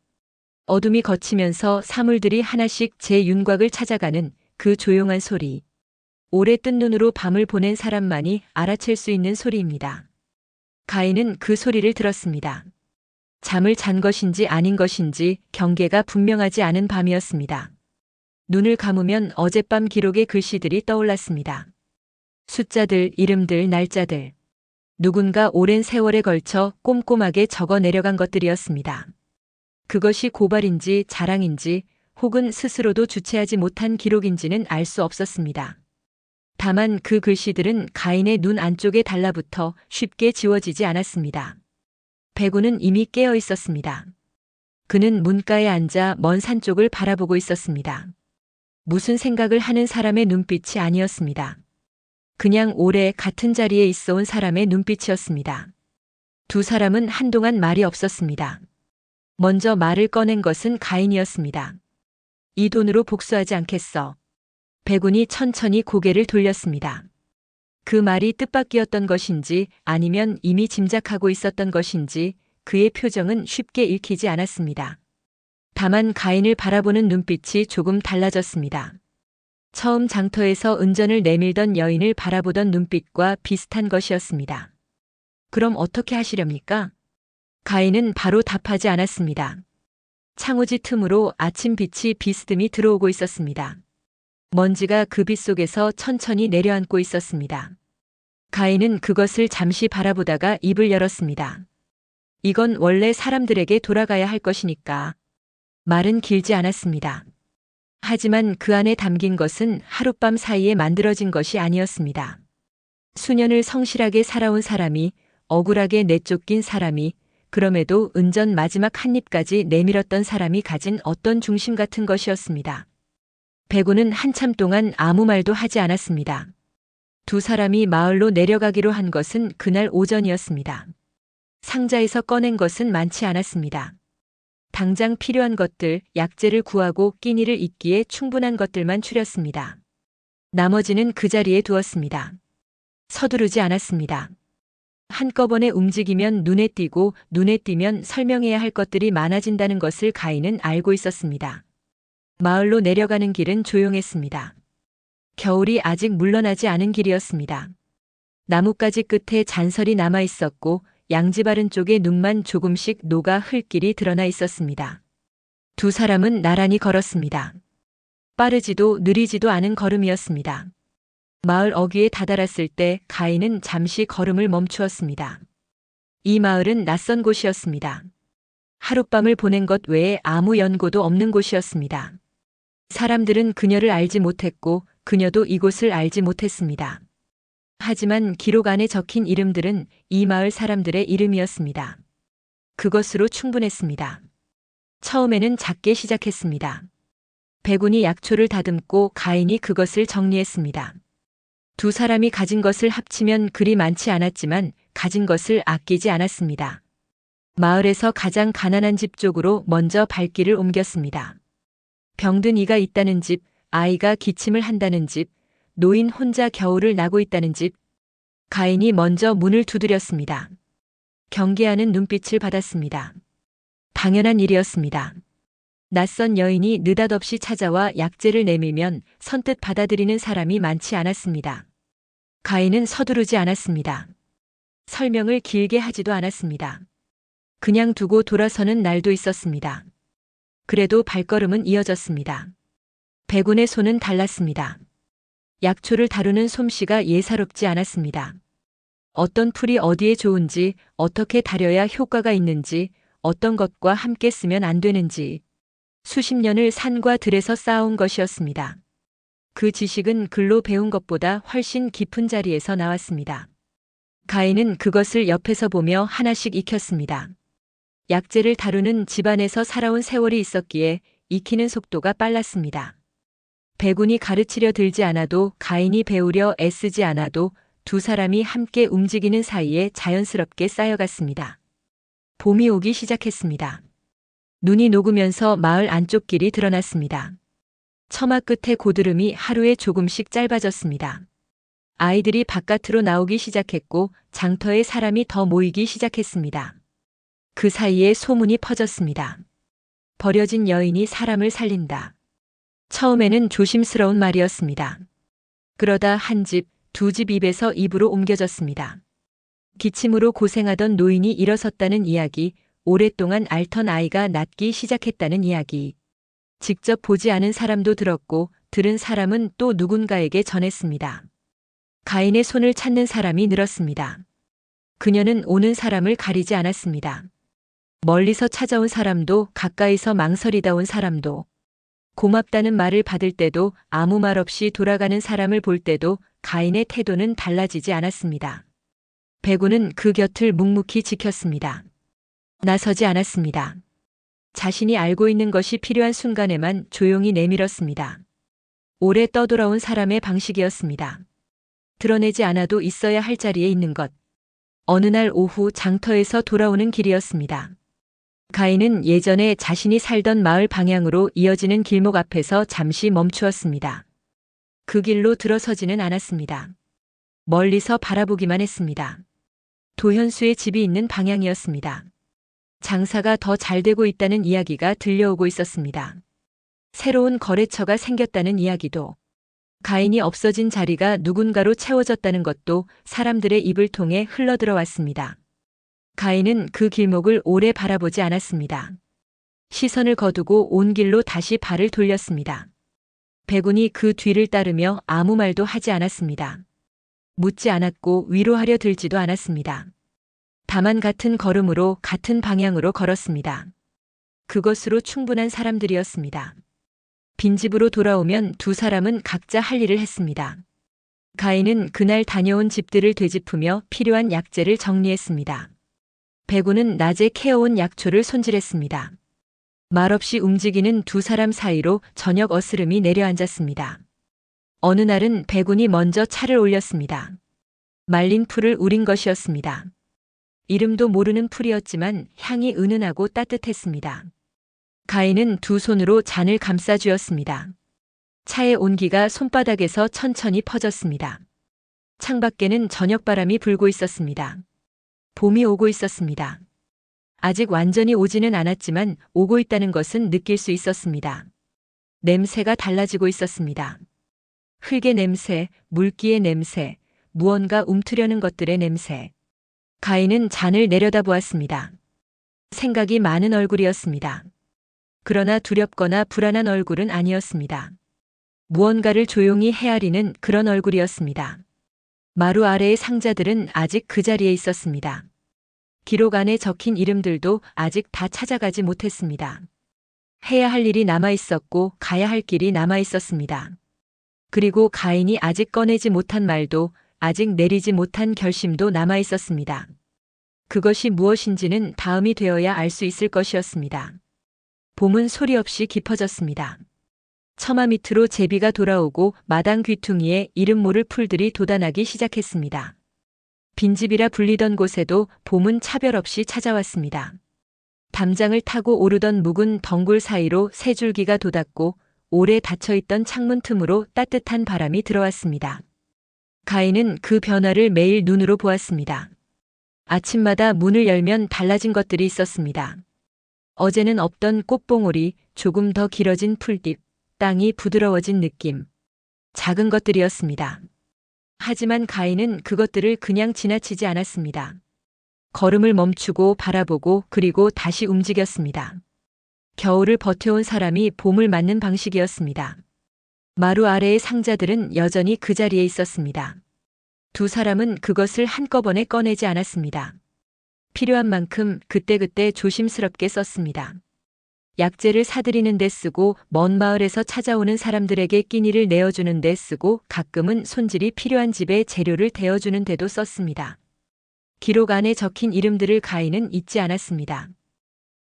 어둠이 걷히면서 사물들이 하나씩 제 윤곽을 찾아가는 그 조용한 소리. 오래 뜬 눈으로 밤을 보낸 사람만이 알아챌 수 있는 소리입니다. 가인은 그 소리를 들었습니다. 잠을 잔 것인지 아닌 것인지 경계가 분명하지 않은 밤이었습니다. 눈을 감으면 어젯밤 기록의 글씨들이 떠올랐습니다. 숫자들, 이름들, 날짜들. 누군가 오랜 세월에 걸쳐 꼼꼼하게 적어 내려간 것들이었습니다. 그것이 고발인지 자랑인지 혹은 스스로도 주체하지 못한 기록인지는 알 수 없었습니다. 다만 그 글씨들은 가인의 눈 안쪽에 달라붙어 쉽게 지워지지 않았습니다. 백운은 이미 깨어 있었습니다. 그는 문가에 앉아 먼 산 쪽을 바라보고 있었습니다. 무슨 생각을 하는 사람의 눈빛이 아니었습니다. 그냥 오래 같은 자리에 있어 온 사람의 눈빛이었습니다. 두 사람은 한동안 말이 없었습니다. 먼저 말을 꺼낸 것은 가인이었습니다. 이 돈으로 복수하지 않겠어. 백운이 천천히 고개를 돌렸습니다. 그 말이 뜻밖이었던 것인지 아니면 이미 짐작하고 있었던 것인지 그의 표정은 쉽게 읽히지 않았습니다. 다만 가인을 바라보는 눈빛이 조금 달라졌습니다. 처음 장터에서 은전을 내밀던 여인을 바라보던 눈빛과 비슷한 것이었습니다. 그럼 어떻게 하시렵니까? 가인은 바로 답하지 않았습니다. 창호지 틈으로 아침 빛이 비스듬히 들어오고 있었습니다. 먼지가 그 빛 속에서 천천히 내려앉고 있었습니다. 가인은 그것을 잠시 바라보다가 입을 열었습니다. 이건 원래 사람들에게 돌아가야 할 것이니까. 말은 길지 않았습니다. 하지만 그 안에 담긴 것은 하룻밤 사이에 만들어진 것이 아니었습니다. 수년을 성실하게 살아온 사람이, 억울하게 내쫓긴 사람이, 그럼에도 은전 마지막 한 입까지 내밀었던 사람이 가진 어떤 중심 같은 것이었습니다. 백우는 한참 동안 아무 말도 하지 않았습니다. 두 사람이 마을로 내려가기로 한 것은 그날 오전이었습니다. 상자에서 꺼낸 것은 많지 않았습니다. 당장 필요한 것들, 약재를 구하고 끼니를 잇기에 충분한 것들만 추렸습니다. 나머지는 그 자리에 두었습니다. 서두르지 않았습니다. 한꺼번에 움직이면 눈에 띄고 눈에 띄면 설명해야 할 것들이 많아진다는 것을 가인은 알고 있었습니다. 마을로 내려가는 길은 조용했습니다. 겨울이 아직 물러나지 않은 길이었습니다. 나뭇가지 끝에 잔설이 남아 있었고 양지바른 쪽에 눈만 조금씩 녹아 흘길이 드러나 있었습니다. 두 사람은 나란히 걸었습니다. 빠르지도 느리지도 않은 걸음이었습니다. 마을 어귀에 다다랐을 때 가인은 잠시 걸음을 멈추었습니다. 이 마을은 낯선 곳이었습니다. 하룻밤을 보낸 것 외에 아무 연고도 없는 곳이었습니다. 사람들은 그녀를 알지 못했고 그녀도 이곳을 알지 못했습니다. 하지만 기록 안에 적힌 이름들은 이 마을 사람들의 이름이었습니다. 그것으로 충분했습니다. 처음에는 작게 시작했습니다. 백운이 약초를 다듬고 가인이 그것을 정리했습니다. 두 사람이 가진 것을 합치면 그리 많지 않았지만 가진 것을 아끼지 않았습니다. 마을에서 가장 가난한 집 쪽으로 먼저 발길을 옮겼습니다. 병든 이가 있다는 집, 아이가 기침을 한다는 집, 노인 혼자 겨울을 나고 있다는 집. 가인이 먼저 문을 두드렸습니다. 경계하는 눈빛을 받았습니다. 당연한 일이었습니다. 낯선 여인이 느닷없이 찾아와 약재를 내밀면 선뜻 받아들이는 사람이 많지 않았습니다. 가인은 서두르지 않았습니다. 설명을 길게 하지도 않았습니다. 그냥 두고 돌아서는 날도 있었습니다. 그래도 발걸음은 이어졌습니다. 백운의 손은 달랐습니다. 약초를 다루는 솜씨가 예사롭지 않았습니다. 어떤 풀이 어디에 좋은지, 어떻게 다려야 효과가 있는지, 어떤 것과 함께 쓰면 안 되는지, 수십 년을 산과 들에서 쌓아온 것이었습니다. 그 지식은 글로 배운 것보다 훨씬 깊은 자리에서 나왔습니다. 가인은 그것을 옆에서 보며 하나씩 익혔습니다. 약재를 다루는 집안에서 살아온 세월이 있었기에 익히는 속도가 빨랐습니다. 백운이 가르치려 들지 않아도 가인이 배우려 애쓰지 않아도 두 사람이 함께 움직이는 사이에 자연스럽게 쌓여갔습니다. 봄이 오기 시작했습니다. 눈이 녹으면서 마을 안쪽 길이 드러났습니다. 처마 끝의 고드름이 하루에 조금씩 짧아졌습니다. 아이들이 바깥으로 나오기 시작했고 장터에 사람이 더 모이기 시작했습니다. 그 사이에 소문이 퍼졌습니다. 버려진 여인이 사람을 살린다. 처음에는 조심스러운 말이었습니다. 그러다 한 집, 두 집 입에서 입으로 옮겨졌습니다. 기침으로 고생하던 노인이 일어섰다는 이야기, 오랫동안 앓던 아이가 낫기 시작했다는 이야기. 직접 보지 않은 사람도 들었고 들은 사람은 또 누군가에게 전했습니다. 가인의 손을 찾는 사람이 늘었습니다. 그녀는 오는 사람을 가리지 않았습니다. 멀리서 찾아온 사람도 가까이서 망설이다 온 사람도 고맙다는 말을 받을 때도 아무 말 없이 돌아가는 사람을 볼 때도 가인의 태도는 달라지지 않았습니다. 백운은 그 곁을 묵묵히 지켰습니다. 나서지 않았습니다. 자신이 알고 있는 것이 필요한 순간에만 조용히 내밀었습니다. 오래 떠돌아온 사람의 방식이었습니다. 드러내지 않아도 있어야 할 자리에 있는 것. 어느 날 오후 장터에서 돌아오는 길이었습니다. 가인은 예전에 자신이 살던 마을 방향으로 이어지는 길목 앞에서 잠시 멈추었습니다. 그 길로 들어서지는 않았습니다. 멀리서 바라보기만 했습니다. 도현수의 집이 있는 방향이었습니다. 장사가 더 잘 되고 있다는 이야기가 들려오고 있었습니다. 새로운 거래처가 생겼다는 이야기도, 가인이 없어진 자리가 누군가로 채워졌다는 것도 사람들의 입을 통해 흘러들어왔습니다. 가인은 그 길목을 오래 바라보지 않았습니다. 시선을 거두고 온 길로 다시 발을 돌렸습니다. 백운이 그 뒤를 따르며 아무 말도 하지 않았습니다. 묻지 않았고 위로하려 들지도 않았습니다. 다만 같은 걸음으로 같은 방향으로 걸었습니다. 그것으로 충분한 사람들이었습니다. 빈집으로 돌아오면 두 사람은 각자 할 일을 했습니다. 가인은 그날 다녀온 집들을 되짚으며 필요한 약재를 정리했습니다. 백우는 낮에 캐어온 약초를 손질했습니다. 말없이 움직이는 두 사람 사이로 저녁 어스름이 내려앉았습니다. 어느 날은 백운이 먼저 차를 올렸습니다. 말린 풀을 우린 것이었습니다. 이름도 모르는 풀이었지만 향이 은은하고 따뜻했습니다. 가인은 두 손으로 잔을 감싸쥐었습니다. 차의 온기가 손바닥에서 천천히 퍼졌습니다. 창밖에는 저녁바람이 불고 있었습니다. 봄이 오고 있었습니다. 아직 완전히 오지는 않았지만 오고 있다는 것은 느낄 수 있었습니다. 냄새가 달라지고 있었습니다. 흙의 냄새, 물기의 냄새, 무언가 움트려는 것들의 냄새. 가인은 잔을 내려다보았습니다. 생각이 많은 얼굴이었습니다. 그러나 두렵거나 불안한 얼굴은 아니었습니다. 무언가를 조용히 헤아리는 그런 얼굴이었습니다. 마루 아래의 상자들은 아직 그 자리에 있었습니다. 기록 안에 적힌 이름들도 아직 다 찾아가지 못했습니다. 해야 할 일이 남아 있었고 가야 할 길이 남아 있었습니다. 그리고 가인이 아직 꺼내지 못한 말도, 아직 내리지 못한 결심도 남아 있었습니다. 그것이 무엇인지는 다음이 되어야 알 수 있을 것이었습니다. 봄은 소리 없이 깊어졌습니다. 처마 밑으로 제비가 돌아오고 마당 귀퉁이에 이름 모를 풀들이 돋아나기 시작했습니다. 빈집이라 불리던 곳에도 봄은 차별 없이 찾아왔습니다. 담장을 타고 오르던 묵은 덩굴 사이로 새 줄기가 돋았고 오래 닫혀있던 창문 틈으로 따뜻한 바람이 들어왔습니다. 가인은 그 변화를 매일 눈으로 보았습니다. 아침마다 문을 열면 달라진 것들이 있었습니다. 어제는 없던 꽃봉오리, 조금 더 길어진 풀잎, 땅이 부드러워진 느낌. 작은 것들이었습니다. 하지만 가인은 그것들을 그냥 지나치지 않았습니다. 걸음을 멈추고 바라보고 그리고 다시 움직였습니다. 겨울을 버텨온 사람이 봄을 맞는 방식이었습니다. 마루 아래의 상자들은 여전히 그 자리에 있었습니다. 두 사람은 그것을 한꺼번에 꺼내지 않았습니다. 필요한 만큼 그때그때 조심스럽게 썼습니다. 약재를 사들이는 데 쓰고 먼 마을에서 찾아오는 사람들에게 끼니를 내어주는 데 쓰고 가끔은 손질이 필요한 집에 재료를 대어주는 데도 썼습니다. 기록 안에 적힌 이름들을 가인은 잊지 않았습니다.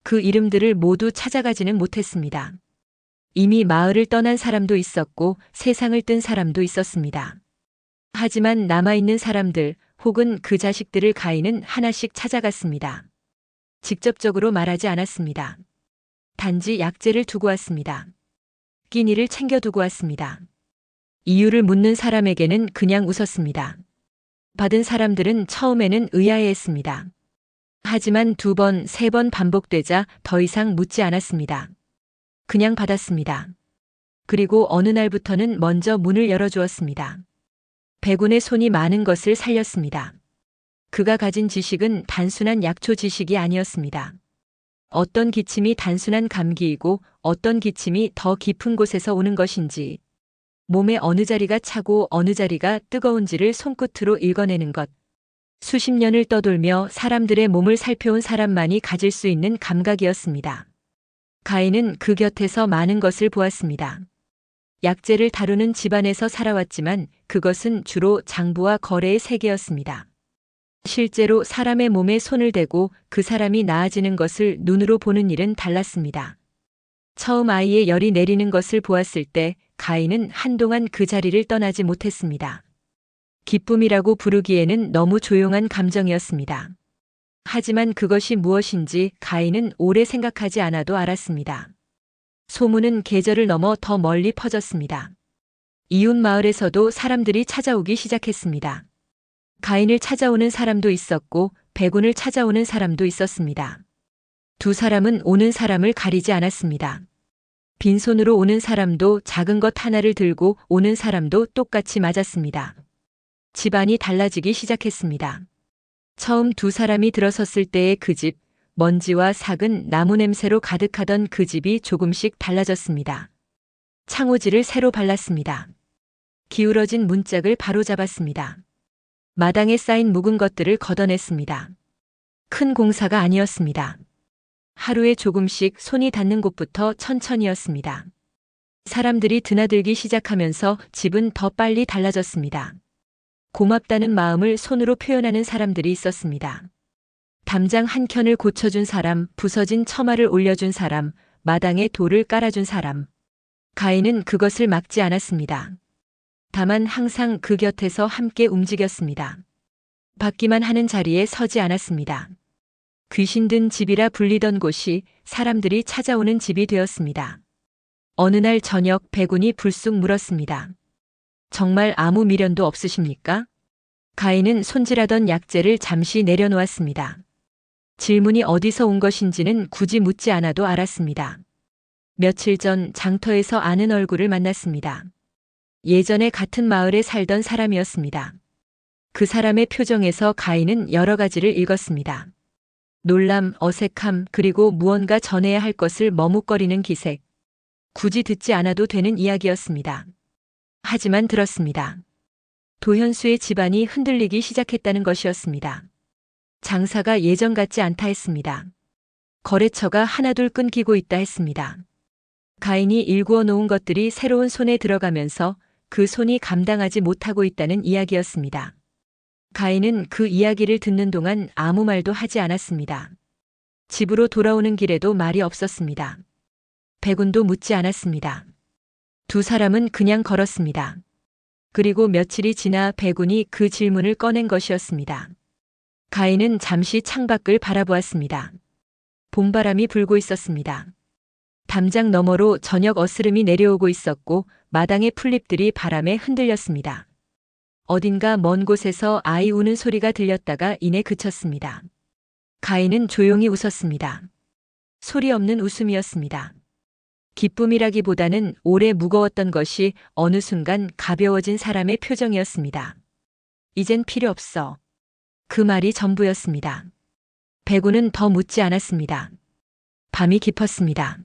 그 이름들을 모두 찾아가지는 못했습니다. 이미 마을을 떠난 사람도 있었고 세상을 뜬 사람도 있었습니다. 하지만 남아있는 사람들 혹은 그 자식들을 가인은 하나씩 찾아갔습니다. 직접적으로 말하지 않았습니다. 단지 약재를 두고 왔습니다. 끼니를 챙겨두고 왔습니다. 이유를 묻는 사람에게는 그냥 웃었습니다. 받은 사람들은 처음에는 의아해했습니다. 하지만 두 번, 세 번 반복되자 더 이상 묻지 않았습니다. 그냥 받았습니다. 그리고 어느 날부터는 먼저 문을 열어주었습니다. 백운의 손이 많은 것을 살렸습니다. 그가 가진 지식은 단순한 약초 지식이 아니었습니다. 어떤 기침이 단순한 감기이고 어떤 기침이 더 깊은 곳에서 오는 것인지, 몸의 어느 자리가 차고 어느 자리가 뜨거운지를 손끝으로 읽어내는 것. 수십 년을 떠돌며 사람들의 몸을 살펴온 사람만이 가질 수 있는 감각이었습니다. 가인은 그 곁에서 많은 것을 보았습니다. 약재를 다루는 집안에서 살아왔지만 그것은 주로 장부와 거래의 세계였습니다. 실제로 사람의 몸에 손을 대고 그 사람이 나아지는 것을 눈으로 보는 일은 달랐습니다. 처음 아이의 열이 내리는 것을 보았을 때 가인은 한동안 그 자리를 떠나지 못했습니다. 기쁨이라고 부르기에는 너무 조용한 감정이었습니다. 하지만 그것이 무엇인지 가인은 오래 생각하지 않아도 알았습니다. 소문은 계절을 넘어 더 멀리 퍼졌습니다. 이웃 마을에서도 사람들이 찾아오기 시작했습니다. 가인을 찾아오는 사람도 있었고 백운을 찾아오는 사람도 있었습니다. 두 사람은 오는 사람을 가리지 않았습니다. 빈손으로 오는 사람도 작은 것 하나를 들고 오는 사람도 똑같이 맞았습니다. 집안이 달라지기 시작했습니다. 처음 두 사람이 들어섰을 때의 그 집, 먼지와 삭은 나무 냄새로 가득하던 그 집이 조금씩 달라졌습니다. 창호지를 새로 발랐습니다. 기울어진 문짝을 바로잡았습니다. 마당에 쌓인 묵은 것들을 걷어냈습니다. 큰 공사가 아니었습니다. 하루에 조금씩 손이 닿는 곳부터 천천히였습니다. 사람들이 드나들기 시작하면서 집은 더 빨리 달라졌습니다. 고맙다는 마음을 손으로 표현하는 사람들이 있었습니다. 담장 한 켠을 고쳐준 사람, 부서진 처마를 올려준 사람, 마당에 돌을 깔아준 사람. 가인은 그것을 막지 않았습니다. 다만 항상 그 곁에서 함께 움직였습니다. 받기만 하는 자리에 서지 않았습니다. 귀신 든 집이라 불리던 곳이 사람들이 찾아오는 집이 되었습니다. 어느 날 저녁 백운이 불쑥 물었습니다. 정말 아무 미련도 없으십니까? 가인은 손질하던 약재를 잠시 내려놓았습니다. 질문이 어디서 온 것인지는 굳이 묻지 않아도 알았습니다. 며칠 전 장터에서 아는 얼굴을 만났습니다. 예전에 같은 마을에 살던 사람이었습니다. 그 사람의 표정에서 가인은 여러 가지를 읽었습니다. 놀람, 어색함, 그리고 무언가 전해야 할 것을 머뭇거리는 기색. 굳이 듣지 않아도 되는 이야기였습니다. 하지만 들었습니다. 도현수의 집안이 흔들리기 시작했다는 것이었습니다. 장사가 예전 같지 않다 했습니다. 거래처가 하나둘 끊기고 있다 했습니다. 가인이 일구어 놓은 것들이 새로운 손에 들어가면서 그 손이 감당하지 못하고 있다는 이야기였습니다. 가인은 그 이야기를 듣는 동안 아무 말도 하지 않았습니다. 집으로 돌아오는 길에도 말이 없었습니다. 백운도 묻지 않았습니다. 두 사람은 그냥 걸었습니다. 그리고 며칠이 지나 백운이 그 질문을 꺼낸 것이었습니다. 가인은 잠시 창밖을 바라보았습니다. 봄바람이 불고 있었습니다. 담장 너머로 저녁 어스름이 내려오고 있었고 마당의 풀잎들이 바람에 흔들렸습니다. 어딘가 먼 곳에서 아이 우는 소리가 들렸다가 이내 그쳤습니다. 가인은 조용히 웃었습니다. 소리 없는 웃음이었습니다. 기쁨이라기보다는 오래 무거웠던 것이 어느 순간 가벼워진 사람의 표정이었습니다. 이젠 필요 없어. 그 말이 전부였습니다. 백운은 더 묻지 않았습니다. 밤이 깊었습니다.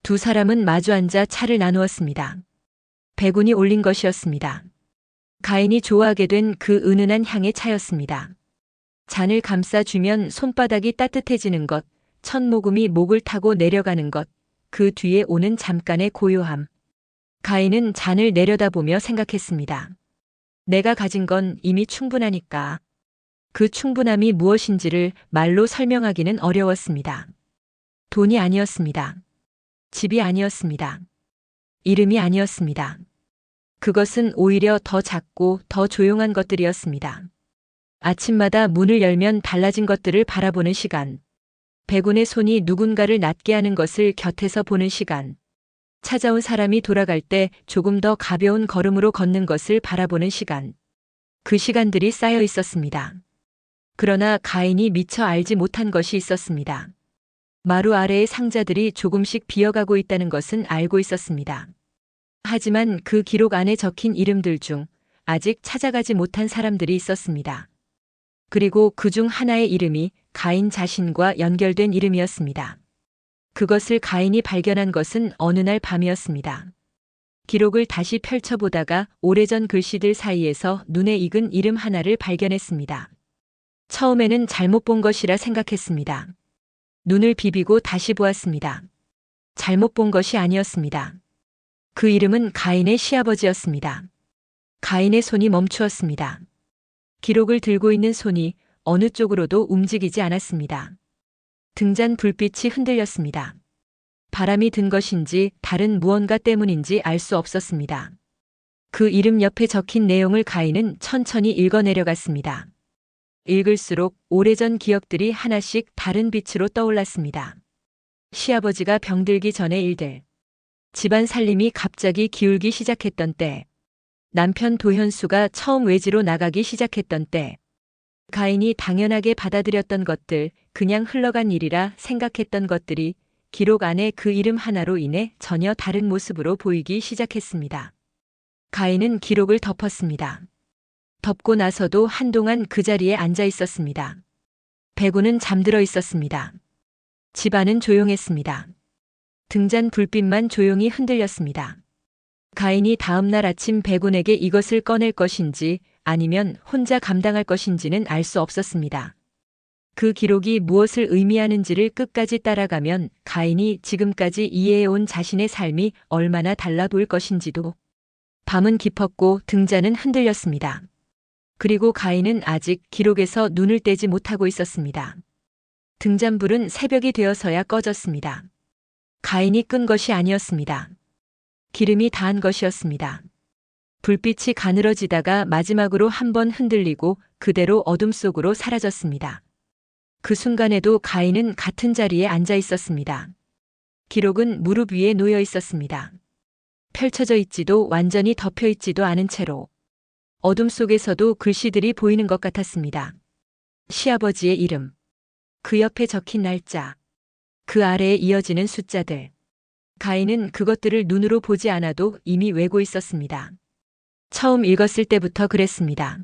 두 사람은 마주 앉아 차를 나누었습니다. 백운이 올린 것이었습니다. 가인이 좋아하게 된 그 은은한 향의 차였습니다. 잔을 감싸주면 손바닥이 따뜻해지는 것, 첫 모금이 목을 타고 내려가는 것, 그 뒤에 오는 잠깐의 고요함. 가인은 잔을 내려다보며 생각했습니다. 내가 가진 건 이미 충분하니까. 그 충분함이 무엇인지를 말로 설명하기는 어려웠습니다. 돈이 아니었습니다. 집이 아니었습니다. 이름이 아니었습니다. 그것은 오히려 더 작고 더 조용한 것들이었습니다. 아침마다 문을 열면 달라진 것들을 바라보는 시간. 백운의 손이 누군가를 낫게 하는 것을 곁에서 보는 시간. 찾아온 사람이 돌아갈 때 조금 더 가벼운 걸음으로 걷는 것을 바라보는 시간. 그 시간들이 쌓여 있었습니다. 그러나 가인이 미처 알지 못한 것이 있었습니다. 마루 아래의 상자들이 조금씩 비어가고 있다는 것은 알고 있었습니다. 하지만 그 기록 안에 적힌 이름들 중 아직 찾아가지 못한 사람들이 있었습니다. 그리고 그 중 하나의 이름이 가인 자신과 연결된 이름이었습니다. 그것을 가인이 발견한 것은 어느 날 밤이었습니다. 기록을 다시 펼쳐보다가 오래전 글씨들 사이에서 눈에 익은 이름 하나를 발견했습니다. 처음에는 잘못 본 것이라 생각했습니다. 눈을 비비고 다시 보았습니다. 잘못 본 것이 아니었습니다. 그 이름은 가인의 시아버지였습니다. 가인의 손이 멈추었습니다. 기록을 들고 있는 손이 어느 쪽으로도 움직이지 않았습니다. 등잔 불빛이 흔들렸습니다. 바람이 든 것인지 다른 무언가 때문인지 알 수 없었습니다. 그 이름 옆에 적힌 내용을 가인은 천천히 읽어내려갔습니다. 읽을수록 오래전 기억들이 하나씩 다른 빛으로 떠올랐습니다. 시아버지가 병들기 전의 일들. 집안 살림이 갑자기 기울기 시작했던 때. 남편 도현수가 처음 외지로 나가기 시작했던 때. 가인이 당연하게 받아들였던 것들, 그냥 흘러간 일이라 생각했던 것들이 기록 안에 그 이름 하나로 인해 전혀 다른 모습으로 보이기 시작했습니다. 가인은 기록을 덮었습니다. 덮고 나서도 한동안 그 자리에 앉아 있었습니다. 백운은 잠들어 있었습니다. 집안은 조용했습니다. 등잔 불빛만 조용히 흔들렸습니다. 가인이 다음 날 아침 백운에게 이것을 꺼낼 것인지 아니면 혼자 감당할 것인지는 알 수 없었습니다. 그 기록이 무엇을 의미하는지를 끝까지 따라가면 가인이 지금까지 이해해온 자신의 삶이 얼마나 달라 보일 것인지도. 밤은 깊었고 등잔은 흔들렸습니다. 그리고 가인은 아직 기록에서 눈을 떼지 못하고 있었습니다. 등잔불은 새벽이 되어서야 꺼졌습니다. 가인이 끈 것이 아니었습니다. 기름이 닿은 것이었습니다. 불빛이 가늘어지다가 마지막으로 한번 흔들리고 그대로 어둠 속으로 사라졌습니다. 그 순간에도 가인은 같은 자리에 앉아 있었습니다. 기록은 무릎 위에 놓여 있었습니다. 펼쳐져 있지도 완전히 덮여 있지도 않은 채로 어둠 속에서도 글씨들이 보이는 것 같았습니다. 시아버지의 이름, 그 옆에 적힌 날짜, 그 아래에 이어지는 숫자들. 가인은 그것들을 눈으로 보지 않아도 이미 외고 있었습니다. 처음 읽었을 때부터 그랬습니다.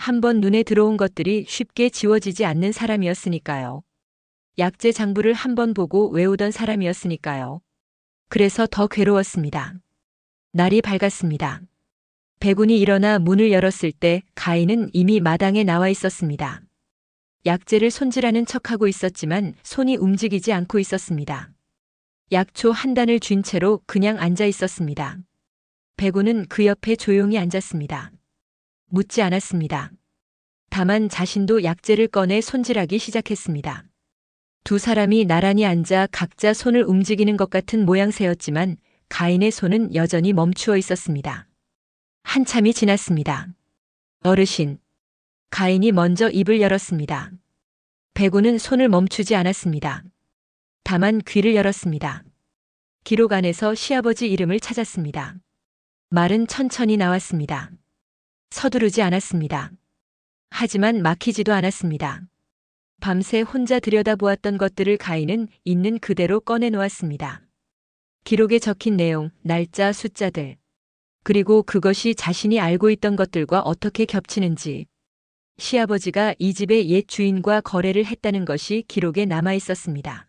한번 눈에 들어온 것들이 쉽게 지워지지 않는 사람이었으니까요. 약재 장부를 한번 보고 외우던 사람이었으니까요. 그래서 더 괴로웠습니다. 날이 밝았습니다. 백운이 일어나 문을 열었을 때 가인은 이미 마당에 나와 있었습니다. 약재를 손질하는 척하고 있었지만 손이 움직이지 않고 있었습니다. 약초 한 단을 쥔 채로 그냥 앉아 있었습니다. 백운은 그 옆에 조용히 앉았습니다. 묻지 않았습니다. 다만 자신도 약재를 꺼내 손질하기 시작했습니다. 두 사람이 나란히 앉아 각자 손을 움직이는 것 같은 모양새였지만 가인의 손은 여전히 멈추어 있었습니다. 한참이 지났습니다. 어르신. 가인이 먼저 입을 열었습니다. 백운은 손을 멈추지 않았습니다. 다만 귀를 열었습니다. 기록 안에서 시아버지 이름을 찾았습니다. 말은 천천히 나왔습니다. 서두르지 않았습니다. 하지만 막히지도 않았습니다. 밤새 혼자 들여다보았던 것들을 가인은 있는 그대로 꺼내놓았습니다. 기록에 적힌 내용, 날짜, 숫자들. 그리고 그것이 자신이 알고 있던 것들과 어떻게 겹치는지. 시아버지가 이 집의 옛 주인과 거래를 했다는 것이 기록에 남아 있었습니다.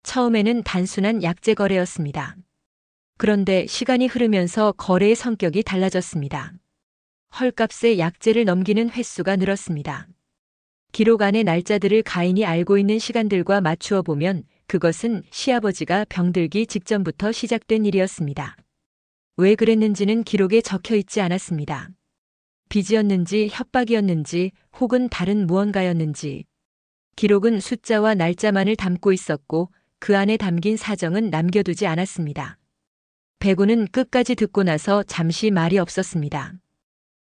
처음에는 단순한 약재 거래였습니다. 그런데 시간이 흐르면서 거래의 성격이 달라졌습니다. 헐값에 약재를 넘기는 횟수가 늘었습니다. 기록 안의 날짜들을 가인이 알고 있는 시간들과 맞추어 보면 그것은 시아버지가 병들기 직전부터 시작된 일이었습니다. 왜 그랬는지는 기록에 적혀 있지 않았습니다. 빚이었는지 협박이었는지 혹은 다른 무언가였는지. 기록은 숫자와 날짜만을 담고 있었고 그 안에 담긴 사정은 남겨두지 않았습니다. 백운은 끝까지 듣고 나서 잠시 말이 없었습니다.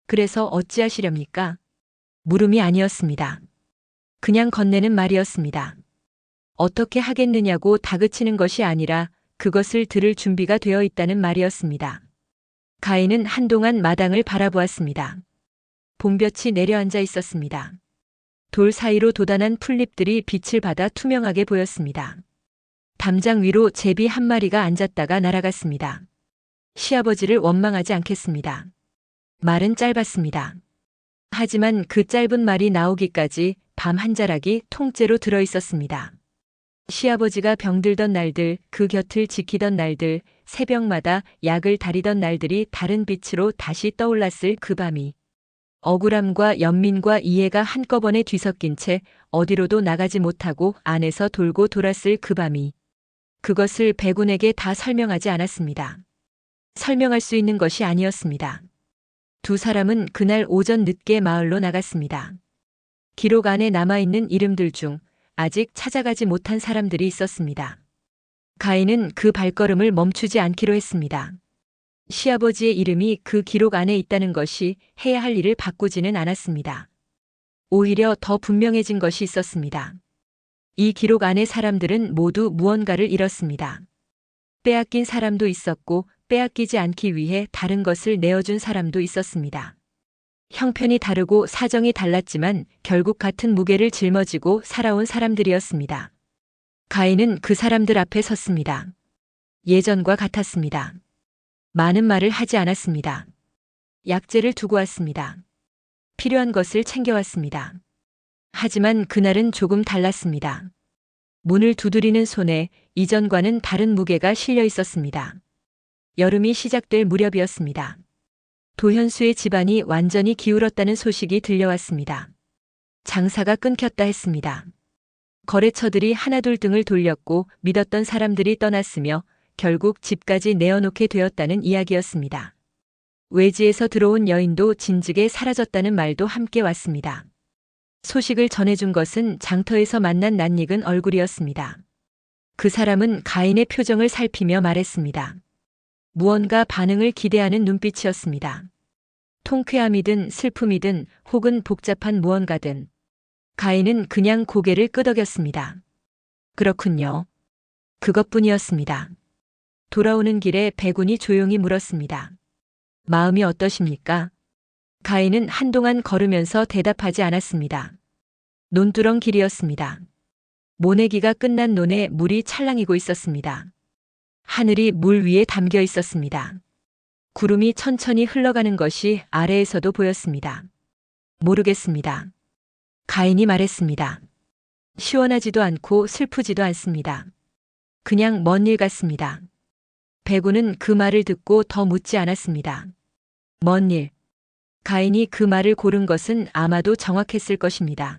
그래서 어찌하시렵니까? 물음이 아니었습니다. 그냥 건네는 말이었습니다. 어떻게 하겠느냐고 다그치는 것이 아니라 그것을 들을 준비가 되어 있다는 말이었습니다. 가인은 한동안 마당을 바라보았습니다. 봄볕이 내려앉아 있었습니다. 돌 사이로 돋아난 풀잎들이 빛을 받아 투명하게 보였습니다. 담장 위로 제비 한 마리가 앉았다가 날아갔습니다. 시아버지를 원망하지 않겠습니다. 말은 짧았습니다. 하지만 그 짧은 말이 나오기까지 밤 한 자락이 통째로 들어 있었습니다. 시아버지가 병들던 날들, 그 곁을 지키던 날들, 새벽마다 약을 다리던 날들이 다른 빛으로 다시 떠올랐을 그 밤이 억울함과 연민과 이해가 한꺼번에 뒤섞인 채 어디로도 나가지 못하고 안에서 돌고 돌았을 그 밤이 그것을 백운에게 다 설명하지 않았습니다. 설명할 수 있는 것이 아니었습니다. 두 사람은 그날 오전 늦게 마을로 나갔습니다. 기록 안에 남아있는 이름들 중 아직 찾아가지 못한 사람들이 있었습니다. 가인은 그 발걸음을 멈추지 않기로 했습니다. 시아버지의 이름이 그 기록 안에 있다는 것이 해야 할 일을 바꾸지는 않았습니다. 오히려 더 분명해진 것이 있었습니다. 이 기록 안의 사람들은 모두 무언가를 잃었습니다. 빼앗긴 사람도 있었고 빼앗기지 않기 위해 다른 것을 내어준 사람도 있었습니다. 형편이 다르고 사정이 달랐지만 결국 같은 무게를 짊어지고 살아온 사람들이었습니다. 가인은 그 사람들 앞에 섰습니다. 예전과 같았습니다. 많은 말을 하지 않았습니다. 약재를 두고 왔습니다. 필요한 것을 챙겨왔습니다. 하지만 그날은 조금 달랐습니다. 문을 두드리는 손에 이전과는 다른 무게가 실려 있었습니다. 여름이 시작될 무렵이었습니다. 도현수의 집안이 완전히 기울었다는 소식이 들려왔습니다. 장사가 끊겼다 했습니다. 거래처들이 하나둘 등을 돌렸고 믿었던 사람들이 떠났으며 결국 집까지 내어놓게 되었다는 이야기였습니다. 외지에서 들어온 여인도 진즉에 사라졌다는 말도 함께 왔습니다. 소식을 전해준 것은 장터에서 만난 낯익은 얼굴이었습니다. 그 사람은 가인의 표정을 살피며 말했습니다. 무언가 반응을 기대하는 눈빛이었습니다. 통쾌함이든 슬픔이든 혹은 복잡한 무언가든 가인은 그냥 고개를 끄덕였습니다. 그렇군요. 그것뿐이었습니다. 돌아오는 길에 백운이 조용히 물었습니다. 마음이 어떠십니까? 가인은 한동안 걸으면서 대답하지 않았습니다. 논두렁 길이었습니다. 모내기가 끝난 논에 물이 찰랑이고 있었습니다. 하늘이 물 위에 담겨 있었습니다. 구름이 천천히 흘러가는 것이 아래에서도 보였습니다. 모르겠습니다. 가인이 말했습니다. 시원하지도 않고 슬프지도 않습니다. 그냥 먼 일 같습니다. 백운은 그 말을 듣고 더 묻지 않았습니다. 먼 일. 가인이 그 말을 고른 것은 아마도 정확했을 것입니다.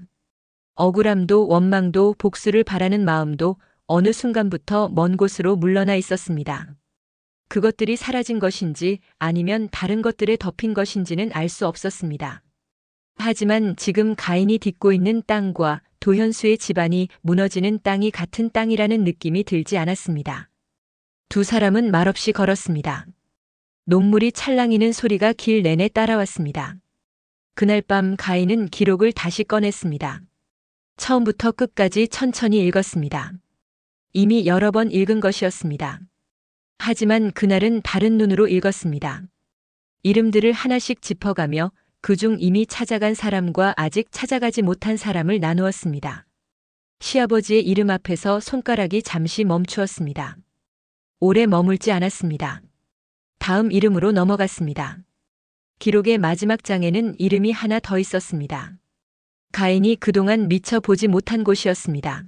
억울함도 원망도 복수를 바라는 마음도 어느 순간부터 먼 곳으로 물러나 있었습니다. 그것들이 사라진 것인지 아니면 다른 것들에 덮인 것인지는 알 수 없었습니다. 하지만 지금 가인이 딛고 있는 땅과 도현수의 집안이 무너지는 땅이 같은 땅이라는 느낌이 들지 않았습니다. 두 사람은 말없이 걸었습니다. 녹물이 찰랑이는 소리가 길 내내 따라왔습니다. 그날 밤 가인은 기록을 다시 꺼냈습니다. 처음부터 끝까지 천천히 읽었습니다. 이미 여러 번 읽은 것이었습니다. 하지만 그날은 다른 눈으로 읽었습니다. 이름들을 하나씩 짚어가며 그중 이미 찾아간 사람과 아직 찾아가지 못한 사람을 나누었습니다. 시아버지의 이름 앞에서 손가락이 잠시 멈추었습니다. 오래 머물지 않았습니다. 다음 이름으로 넘어갔습니다. 기록의 마지막 장에는 이름이 하나 더 있었습니다. 가인이 그동안 미처 보지 못한 곳이었습니다.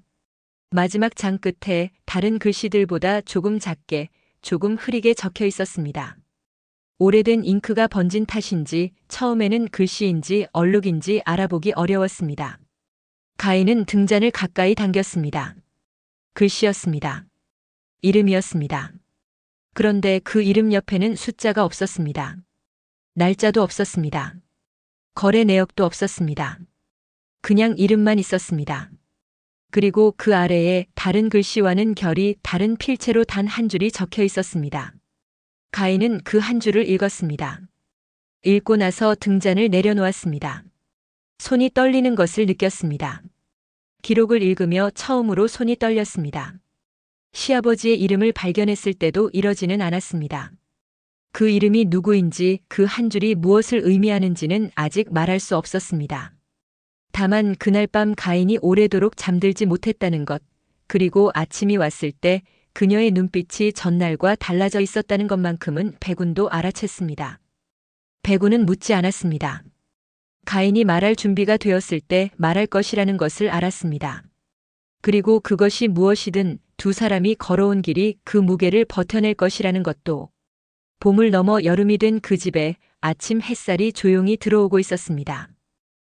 마지막 장 끝에 다른 글씨들보다 조금 작게, 조금 흐리게 적혀 있었습니다. 오래된 잉크가 번진 탓인지 처음에는 글씨인지 얼룩인지 알아보기 어려웠습니다. 가인은 등잔을 가까이 당겼습니다. 글씨였습니다. 이름이었습니다. 그런데 그 이름 옆에는 숫자가 없었습니다. 날짜도 없었습니다. 거래 내역도 없었습니다. 그냥 이름만 있었습니다. 그리고 그 아래에 다른 글씨와는 결이 다른 필체로 단 한 줄이 적혀 있었습니다. 가인은 그 한 줄을 읽었습니다. 읽고 나서 등잔을 내려놓았습니다. 손이 떨리는 것을 느꼈습니다. 기록을 읽으며 처음으로 손이 떨렸습니다. 시아버지의 이름을 발견했을 때도 이러지는 않았습니다. 그 이름이 누구인지 그 한 줄이 무엇을 의미하는지는 아직 말할 수 없었습니다. 다만 그날 밤 가인이 오래도록 잠들지 못했다는 것, 그리고 아침이 왔을 때 그녀의 눈빛이 전날과 달라져 있었다는 것만큼은 백운도 알아챘습니다. 백운은 묻지 않았습니다. 가인이 말할 준비가 되었을 때 말할 것이라는 것을 알았습니다. 그리고 그것이 무엇이든 두 사람이 걸어온 길이 그 무게를 버텨낼 것이라는 것도. 봄을 넘어 여름이 된 그 집에 아침 햇살이 조용히 들어오고 있었습니다.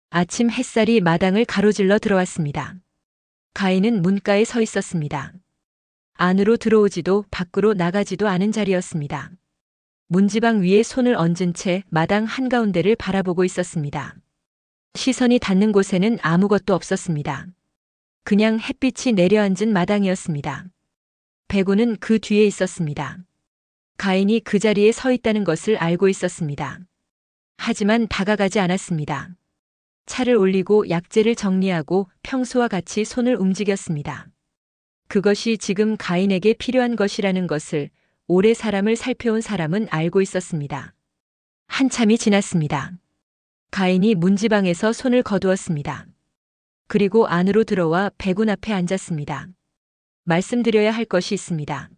아침 햇살이 마당을 가로질러 들어왔습니다. 가인은 문가에 서 있었습니다. 안으로 들어오지도 밖으로 나가지도 않은 자리였습니다. 문지방 위에 손을 얹은 채 마당 한가운데를 바라보고 있었습니다. 시선이 닿는 곳에는 아무것도 없었습니다. 그냥 햇빛이 내려앉은 마당이었습니다. 백운은 그 뒤에 있었습니다. 가인이 그 자리에 서 있다는 것을 알고 있었습니다. 하지만 다가가지 않았습니다. 차를 올리고 약재를 정리하고 평소와 같이 손을 움직였습니다. 그것이 지금 가인에게 필요한 것이라는 것을 오래 사람을 살펴온 사람은 알고 있었습니다. 한참이 지났습니다. 가인이 문지방에서 손을 거두었습니다. 그리고 안으로 들어와 백운 앞에 앉았습니다. 말씀드려야 할 것이 있습니다.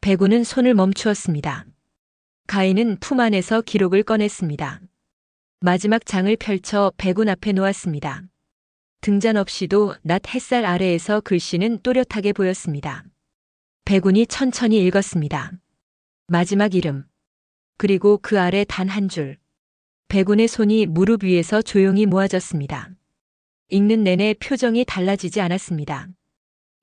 백운은 손을 멈추었습니다. 가인은 품 안에서 기록을 꺼냈습니다. 마지막 장을 펼쳐 백운 앞에 놓았습니다. 등잔 없이도 낮 햇살 아래에서 글씨는 또렷하게 보였습니다. 백운이 천천히 읽었습니다. 마지막 이름. 그리고 그 아래 단 한 줄. 백운의 손이 무릎 위에서 조용히 모아졌습니다. 읽는 내내 표정이 달라지지 않았습니다.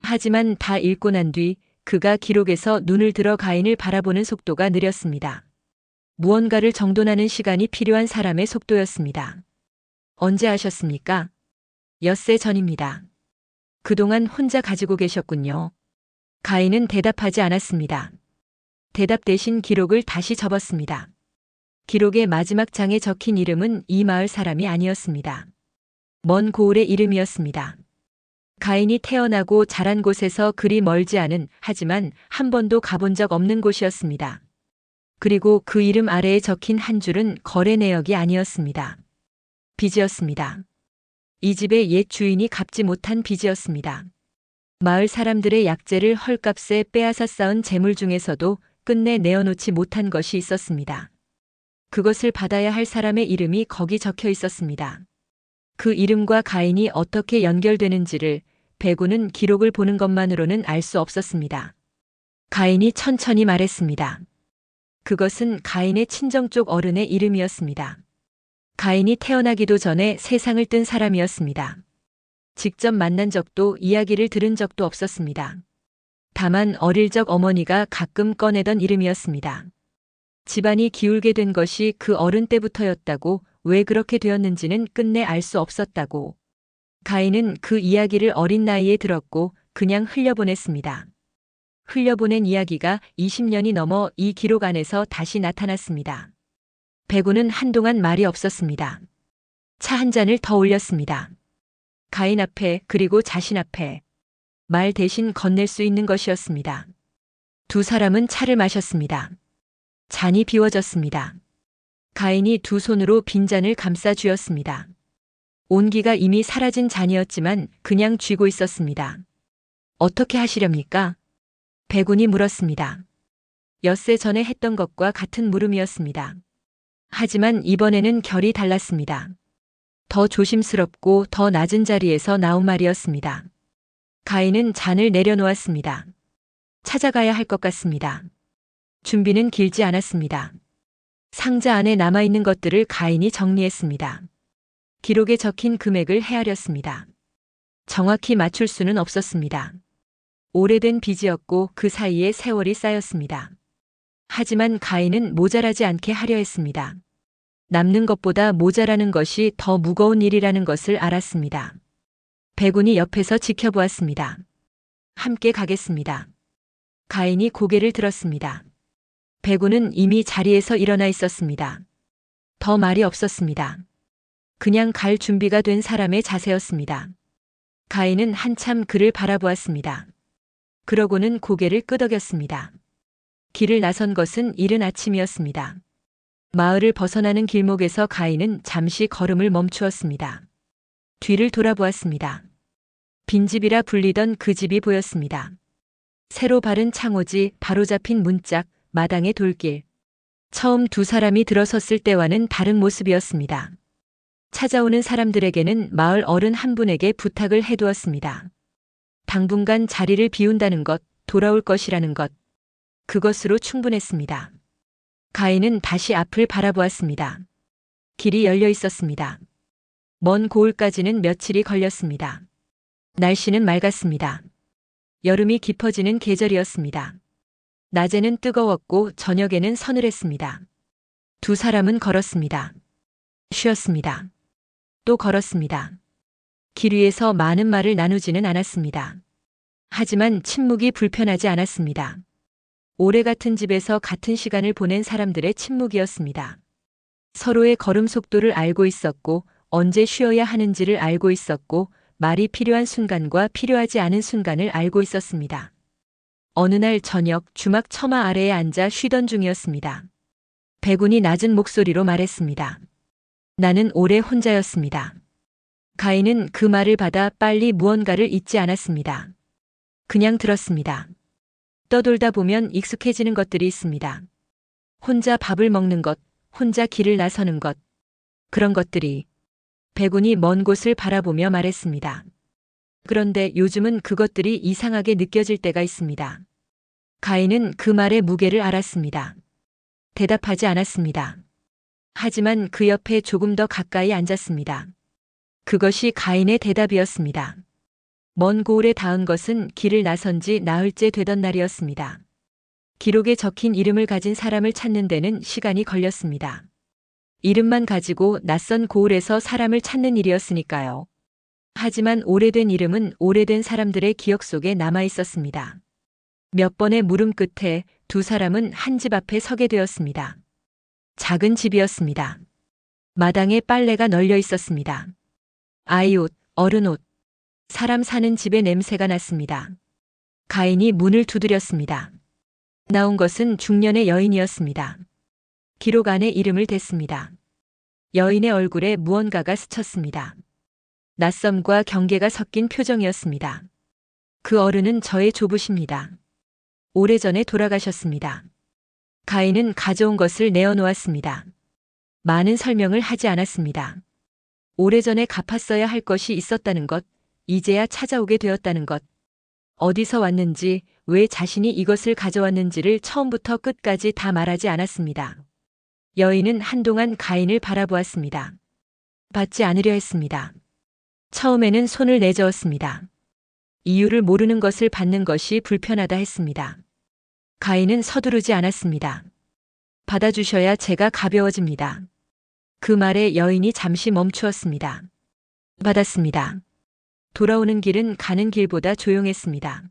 하지만 다 읽고 난 뒤 그가 기록에서 눈을 들어 가인을 바라보는 속도가 느렸습니다. 무언가를 정돈하는 시간이 필요한 사람의 속도였습니다. 언제 하셨습니까? 엿새 전입니다. 그동안 혼자 가지고 계셨군요. 가인은 대답하지 않았습니다. 대답 대신 기록을 다시 접었습니다. 기록의 마지막 장에 적힌 이름은 이 마을 사람이 아니었습니다. 먼 고을의 이름이었습니다. 가인이 태어나고 자란 곳에서 그리 멀지 않은, 하지만 한 번도 가본 적 없는 곳이었습니다. 그리고 그 이름 아래에 적힌 한 줄은 거래 내역이 아니었습니다. 빚이었습니다. 이 집의 옛 주인이 갚지 못한 빚이었습니다. 마을 사람들의 약재를 헐값에 빼앗아 쌓은 재물 중에서도 끝내 내어놓지 못한 것이 있었습니다. 그것을 받아야 할 사람의 이름이 거기 적혀 있었습니다. 그 이름과 가인이 어떻게 연결되는지를 배구는 기록을 보는 것만으로는 알 수 없었습니다. 가인이 천천히 말했습니다. 그것은 가인의 친정 쪽 어른의 이름이었습니다. 가인이 태어나기도 전에 세상을 뜬 사람이었습니다. 직접 만난 적도 이야기를 들은 적도 없었습니다. 다만 어릴 적 어머니가 가끔 꺼내던 이름이었습니다. 집안이 기울게 된 것이 그 어른 때부터였다고, 왜 그렇게 되었는지는 끝내 알 수 없었다고. 가인은 그 이야기를 어린 나이에 들었고 그냥 흘려보냈습니다. 흘려보낸 이야기가 20년이 넘어 이 기록 안에서 다시 나타났습니다. 배구는 한동안 말이 없었습니다. 차 한 잔을 더 올렸습니다. 가인 앞에, 그리고 자신 앞에 말 대신 건넬 수 있는 것이었습니다. 두 사람은 차를 마셨습니다. 잔이 비워졌습니다. 가인이 두 손으로 빈잔을 감싸 쥐었습니다. 온기가 이미 사라진 잔이었지만 그냥 쥐고 있었습니다. 어떻게 하시렵니까? 배군이 물었습니다. 엿새 전에 했던 것과 같은 물음이었습니다. 하지만 이번에는 결이 달랐습니다. 더 조심스럽고 더 낮은 자리에서 나온 말이었습니다. 가인은 잔을 내려놓았습니다. 찾아가야 할 것 같습니다. 준비는 길지 않았습니다. 상자 안에 남아있는 것들을 가인이 정리했습니다. 기록에 적힌 금액을 헤아렸습니다. 정확히 맞출 수는 없었습니다. 오래된 빚이었고 그 사이에 세월이 쌓였습니다. 하지만 가인은 모자라지 않게 하려 했습니다. 남는 것보다 모자라는 것이 더 무거운 일이라는 것을 알았습니다. 배군이 옆에서 지켜보았습니다. 함께 가겠습니다. 가인이 고개를 들었습니다. 배군은 이미 자리에서 일어나 있었습니다. 더 말이 없었습니다. 그냥 갈 준비가 된 사람의 자세였습니다. 가인은 한참 그를 바라보았습니다. 그러고는 고개를 끄덕였습니다. 길을 나선 것은 이른 아침이었습니다. 마을을 벗어나는 길목에서 가인은 잠시 걸음을 멈추었습니다. 뒤를 돌아보았습니다. 빈집이라 불리던 그 집이 보였습니다. 새로 바른 창호지, 바로잡힌 문짝, 마당의 돌길. 처음 두 사람이 들어섰을 때와는 다른 모습이었습니다. 찾아오는 사람들에게는 마을 어른 한 분에게 부탁을 해두었습니다. 당분간 자리를 비운다는 것, 돌아올 것이라는 것. 그것으로 충분했습니다. 가인은 다시 앞을 바라보았습니다. 길이 열려 있었습니다. 먼 고을까지는 며칠이 걸렸습니다. 날씨는 맑았습니다. 여름이 깊어지는 계절이었습니다. 낮에는 뜨거웠고 저녁에는 서늘했습니다. 두 사람은 걸었습니다. 쉬었습니다. 또 걸었습니다. 길 위에서 많은 말을 나누지는 않았습니다. 하지만 침묵이 불편하지 않았습니다. 오래 같은 집에서 같은 시간을 보낸 사람들의 침묵이었습니다. 서로의 걸음 속도를 알고 있었고 언제 쉬어야 하는지를 알고 있었고 말이 필요한 순간과 필요하지 않은 순간을 알고 있었습니다. 어느 날 저녁 주막 처마 아래에 앉아 쉬던 중이었습니다. 배군이 낮은 목소리로 말했습니다. 나는 오래 혼자였습니다. 가인은 그 말을 받아 빨리 무언가를 잊지 않았습니다. 그냥 들었습니다. 떠돌다 보면 익숙해지는 것들이 있습니다. 혼자 밥을 먹는 것, 혼자 길을 나서는 것. 그런 것들이. 배군이 먼 곳을 바라보며 말했습니다. 그런데 요즘은 그것들이 이상하게 느껴질 때가 있습니다. 가인은 그 말의 무게를 알았습니다. 대답하지 않았습니다. 하지만 그 옆에 조금 더 가까이 앉았습니다. 그것이 가인의 대답이었습니다. 먼 고을에 닿은 것은 길을 나선 지 나흘째 되던 날이었습니다. 기록에 적힌 이름을 가진 사람을 찾는 데는 시간이 걸렸습니다. 이름만 가지고 낯선 고을에서 사람을 찾는 일이었으니까요. 하지만 오래된 이름은 오래된 사람들의 기억 속에 남아 있었습니다. 몇 번의 물음 끝에 두 사람은 한 집 앞에 서게 되었습니다. 작은 집이었습니다. 마당에 빨래가 널려 있었습니다. 아이 옷, 어른 옷, 사람 사는 집의 냄새가 났습니다. 가인이 문을 두드렸습니다. 나온 것은 중년의 여인이었습니다. 기록 안에 이름을 댔습니다. 여인의 얼굴에 무언가가 스쳤습니다. 낯섦과 경계가 섞인 표정이었습니다. 그 어른은 저의 조부십니다. 오래전에 돌아가셨습니다. 가인은 가져온 것을 내어놓았습니다. 많은 설명을 하지 않았습니다. 오래전에 갚았어야 할 것이 있었다는 것, 이제야 찾아오게 되었다는 것, 어디서 왔는지, 왜 자신이 이것을 가져왔는지를 처음부터 끝까지 다 말하지 않았습니다. 여인은 한동안 가인을 바라보았습니다. 받지 않으려 했습니다. 처음에는 손을 내저었습니다. 이유를 모르는 것을 받는 것이 불편하다 했습니다. 가인은 서두르지 않았습니다. 받아주셔야 제가 가벼워집니다. 그 말에 여인이 잠시 멈추었습니다. 받았습니다. 돌아오는 길은 가는 길보다 조용했습니다.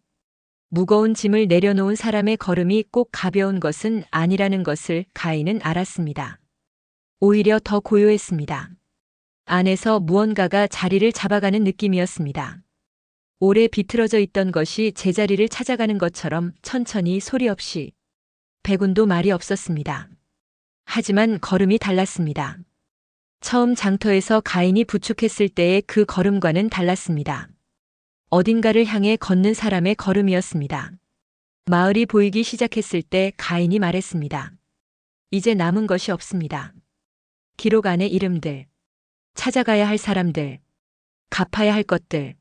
무거운 짐을 내려놓은 사람의 걸음이 꼭 가벼운 것은 아니라는 것을 가인은 알았습니다. 오히려 더 고요했습니다. 안에서 무언가가 자리를 잡아가는 느낌이었습니다. 오래 비틀어져 있던 것이 제자리를 찾아가는 것처럼 천천히 소리 없이. 백운도 말이 없었습니다. 하지만 걸음이 달랐습니다. 처음 장터에서 가인이 부축했을 때의 그 걸음과는 달랐습니다. 어딘가를 향해 걷는 사람의 걸음이었습니다. 마을이 보이기 시작했을 때 가인이 말했습니다. 이제 남은 것이 없습니다. 기록 안의 이름들, 찾아가야 할 사람들, 갚아야 할 것들,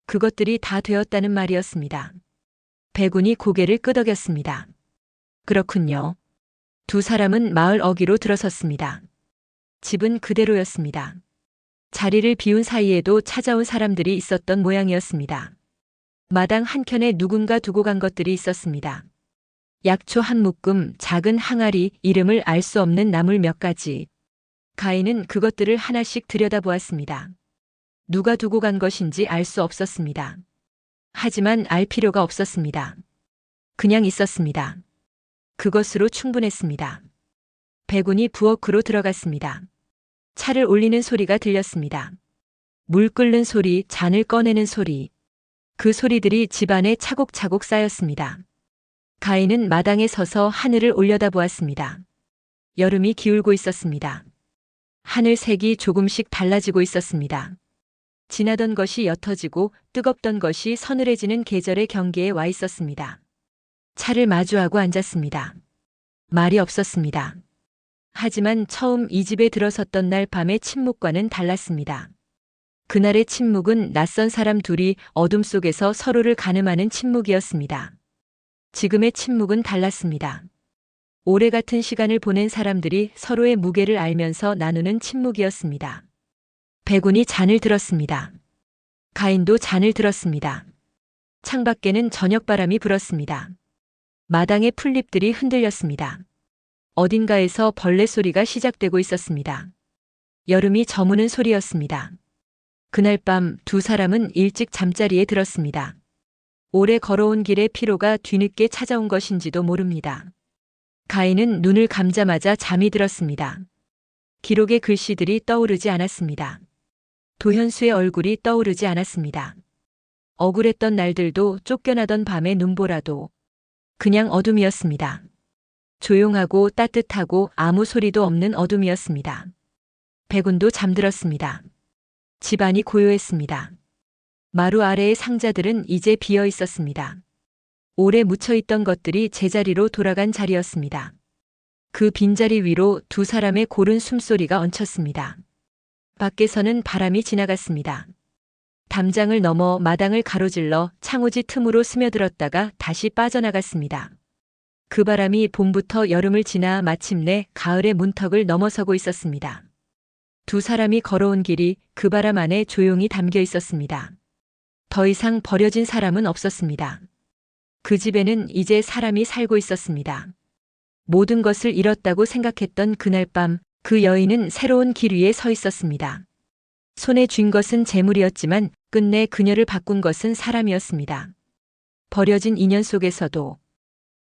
그것들이 다 되었다는 말이었습니다. 백운이 고개를 끄덕였습니다. 그렇군요. 두 사람은 마을 어귀로 들어섰습니다. 집은 그대로였습니다. 자리를 비운 사이에도 찾아온 사람들이 있었던 모양이었습니다. 마당 한켠에 누군가 두고 간 것들이 있었습니다. 약초 한 묶음, 작은 항아리, 이름을 알 수 없는 나물 몇 가지. 가인은 그것들을 하나씩 들여다보았습니다. 누가 두고 간 것인지 알 수 없었습니다. 하지만 알 필요가 없었습니다. 그냥 있었습니다. 그것으로 충분했습니다. 백운이 부엌으로 들어갔습니다. 차를 올리는 소리가 들렸습니다. 물 끓는 소리, 잔을 꺼내는 소리. 그 소리들이 집안에 차곡차곡 쌓였습니다. 가인은 마당에 서서 하늘을 올려다보았습니다. 여름이 기울고 있었습니다. 하늘색이 조금씩 달라지고 있었습니다. 지나던 것이 옅어지고 뜨겁던 것이 서늘해지는 계절의 경계에 와 있었습니다. 차를 마주하고 앉았습니다. 말이 없었습니다. 하지만 처음 이 집에 들어섰던 날 밤의 침묵과는 달랐습니다. 그날의 침묵은 낯선 사람 둘이 어둠 속에서 서로를 가늠하는 침묵이었습니다. 지금의 침묵은 달랐습니다. 오래 같은 시간을 보낸 사람들이 서로의 무게를 알면서 나누는 침묵이었습니다. 백운이 잔을 들었습니다. 가인도 잔을 들었습니다. 창밖에는 저녁바람이 불었습니다. 마당의 풀잎들이 흔들렸습니다. 어딘가에서 벌레 소리가 시작되고 있었습니다. 여름이 저무는 소리였습니다. 그날 밤 두 사람은 일찍 잠자리에 들었습니다. 오래 걸어온 길의 피로가 뒤늦게 찾아온 것인지도 모릅니다. 가인은 눈을 감자마자 잠이 들었습니다. 기록의 글씨들이 떠오르지 않았습니다. 도현수의 얼굴이 떠오르지 않았습니다. 억울했던 날들도 쫓겨나던 밤의 눈보라도 그냥 어둠이었습니다. 조용하고 따뜻하고 아무 소리도 없는 어둠이었습니다. 백운도 잠들었습니다. 집안이 고요했습니다. 마루 아래의 상자들은 이제 비어 있었습니다. 오래 묻혀있던 것들이 제자리로 돌아간 자리였습니다. 그 빈자리 위로 두 사람의 고른 숨소리가 얹혔습니다. 밖에서는 바람이 지나갔습니다. 담장을 넘어 마당을 가로질러 창호지 틈으로 스며들었다가 다시 빠져나갔습니다. 그 바람이 봄부터 여름을 지나 마침내 가을의 문턱을 넘어서고 있었습니다. 두 사람이 걸어온 길이 그 바람 안에 조용히 담겨 있었습니다. 더 이상 버려진 사람은 없었습니다. 그 집에는 이제 사람이 살고 있었습니다. 모든 것을 잃었다고 생각했던 그날 밤, 그 여인은 새로운 길 위에 서 있었습니다. 손에 쥔 것은 재물이었지만 끝내 그녀를 바꾼 것은 사람이었습니다. 버려진 인연 속에서도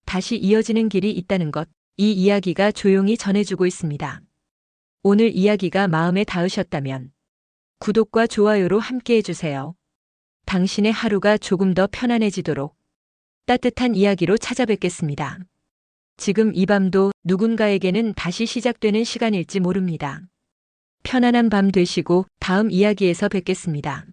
다시 이어지는 길이 있다는 것, 이 이야기가 조용히 전해주고 있습니다. 오늘 이야기가 마음에 닿으셨다면 구독과 좋아요로 함께 해주세요. 당신의 하루가 조금 더 편안해지도록 따뜻한 이야기로 찾아뵙겠습니다. 지금 이 밤도 누군가에게는 다시 시작되는 시간일지 모릅니다. 편안한 밤 되시고 다음 이야기에서 뵙겠습니다.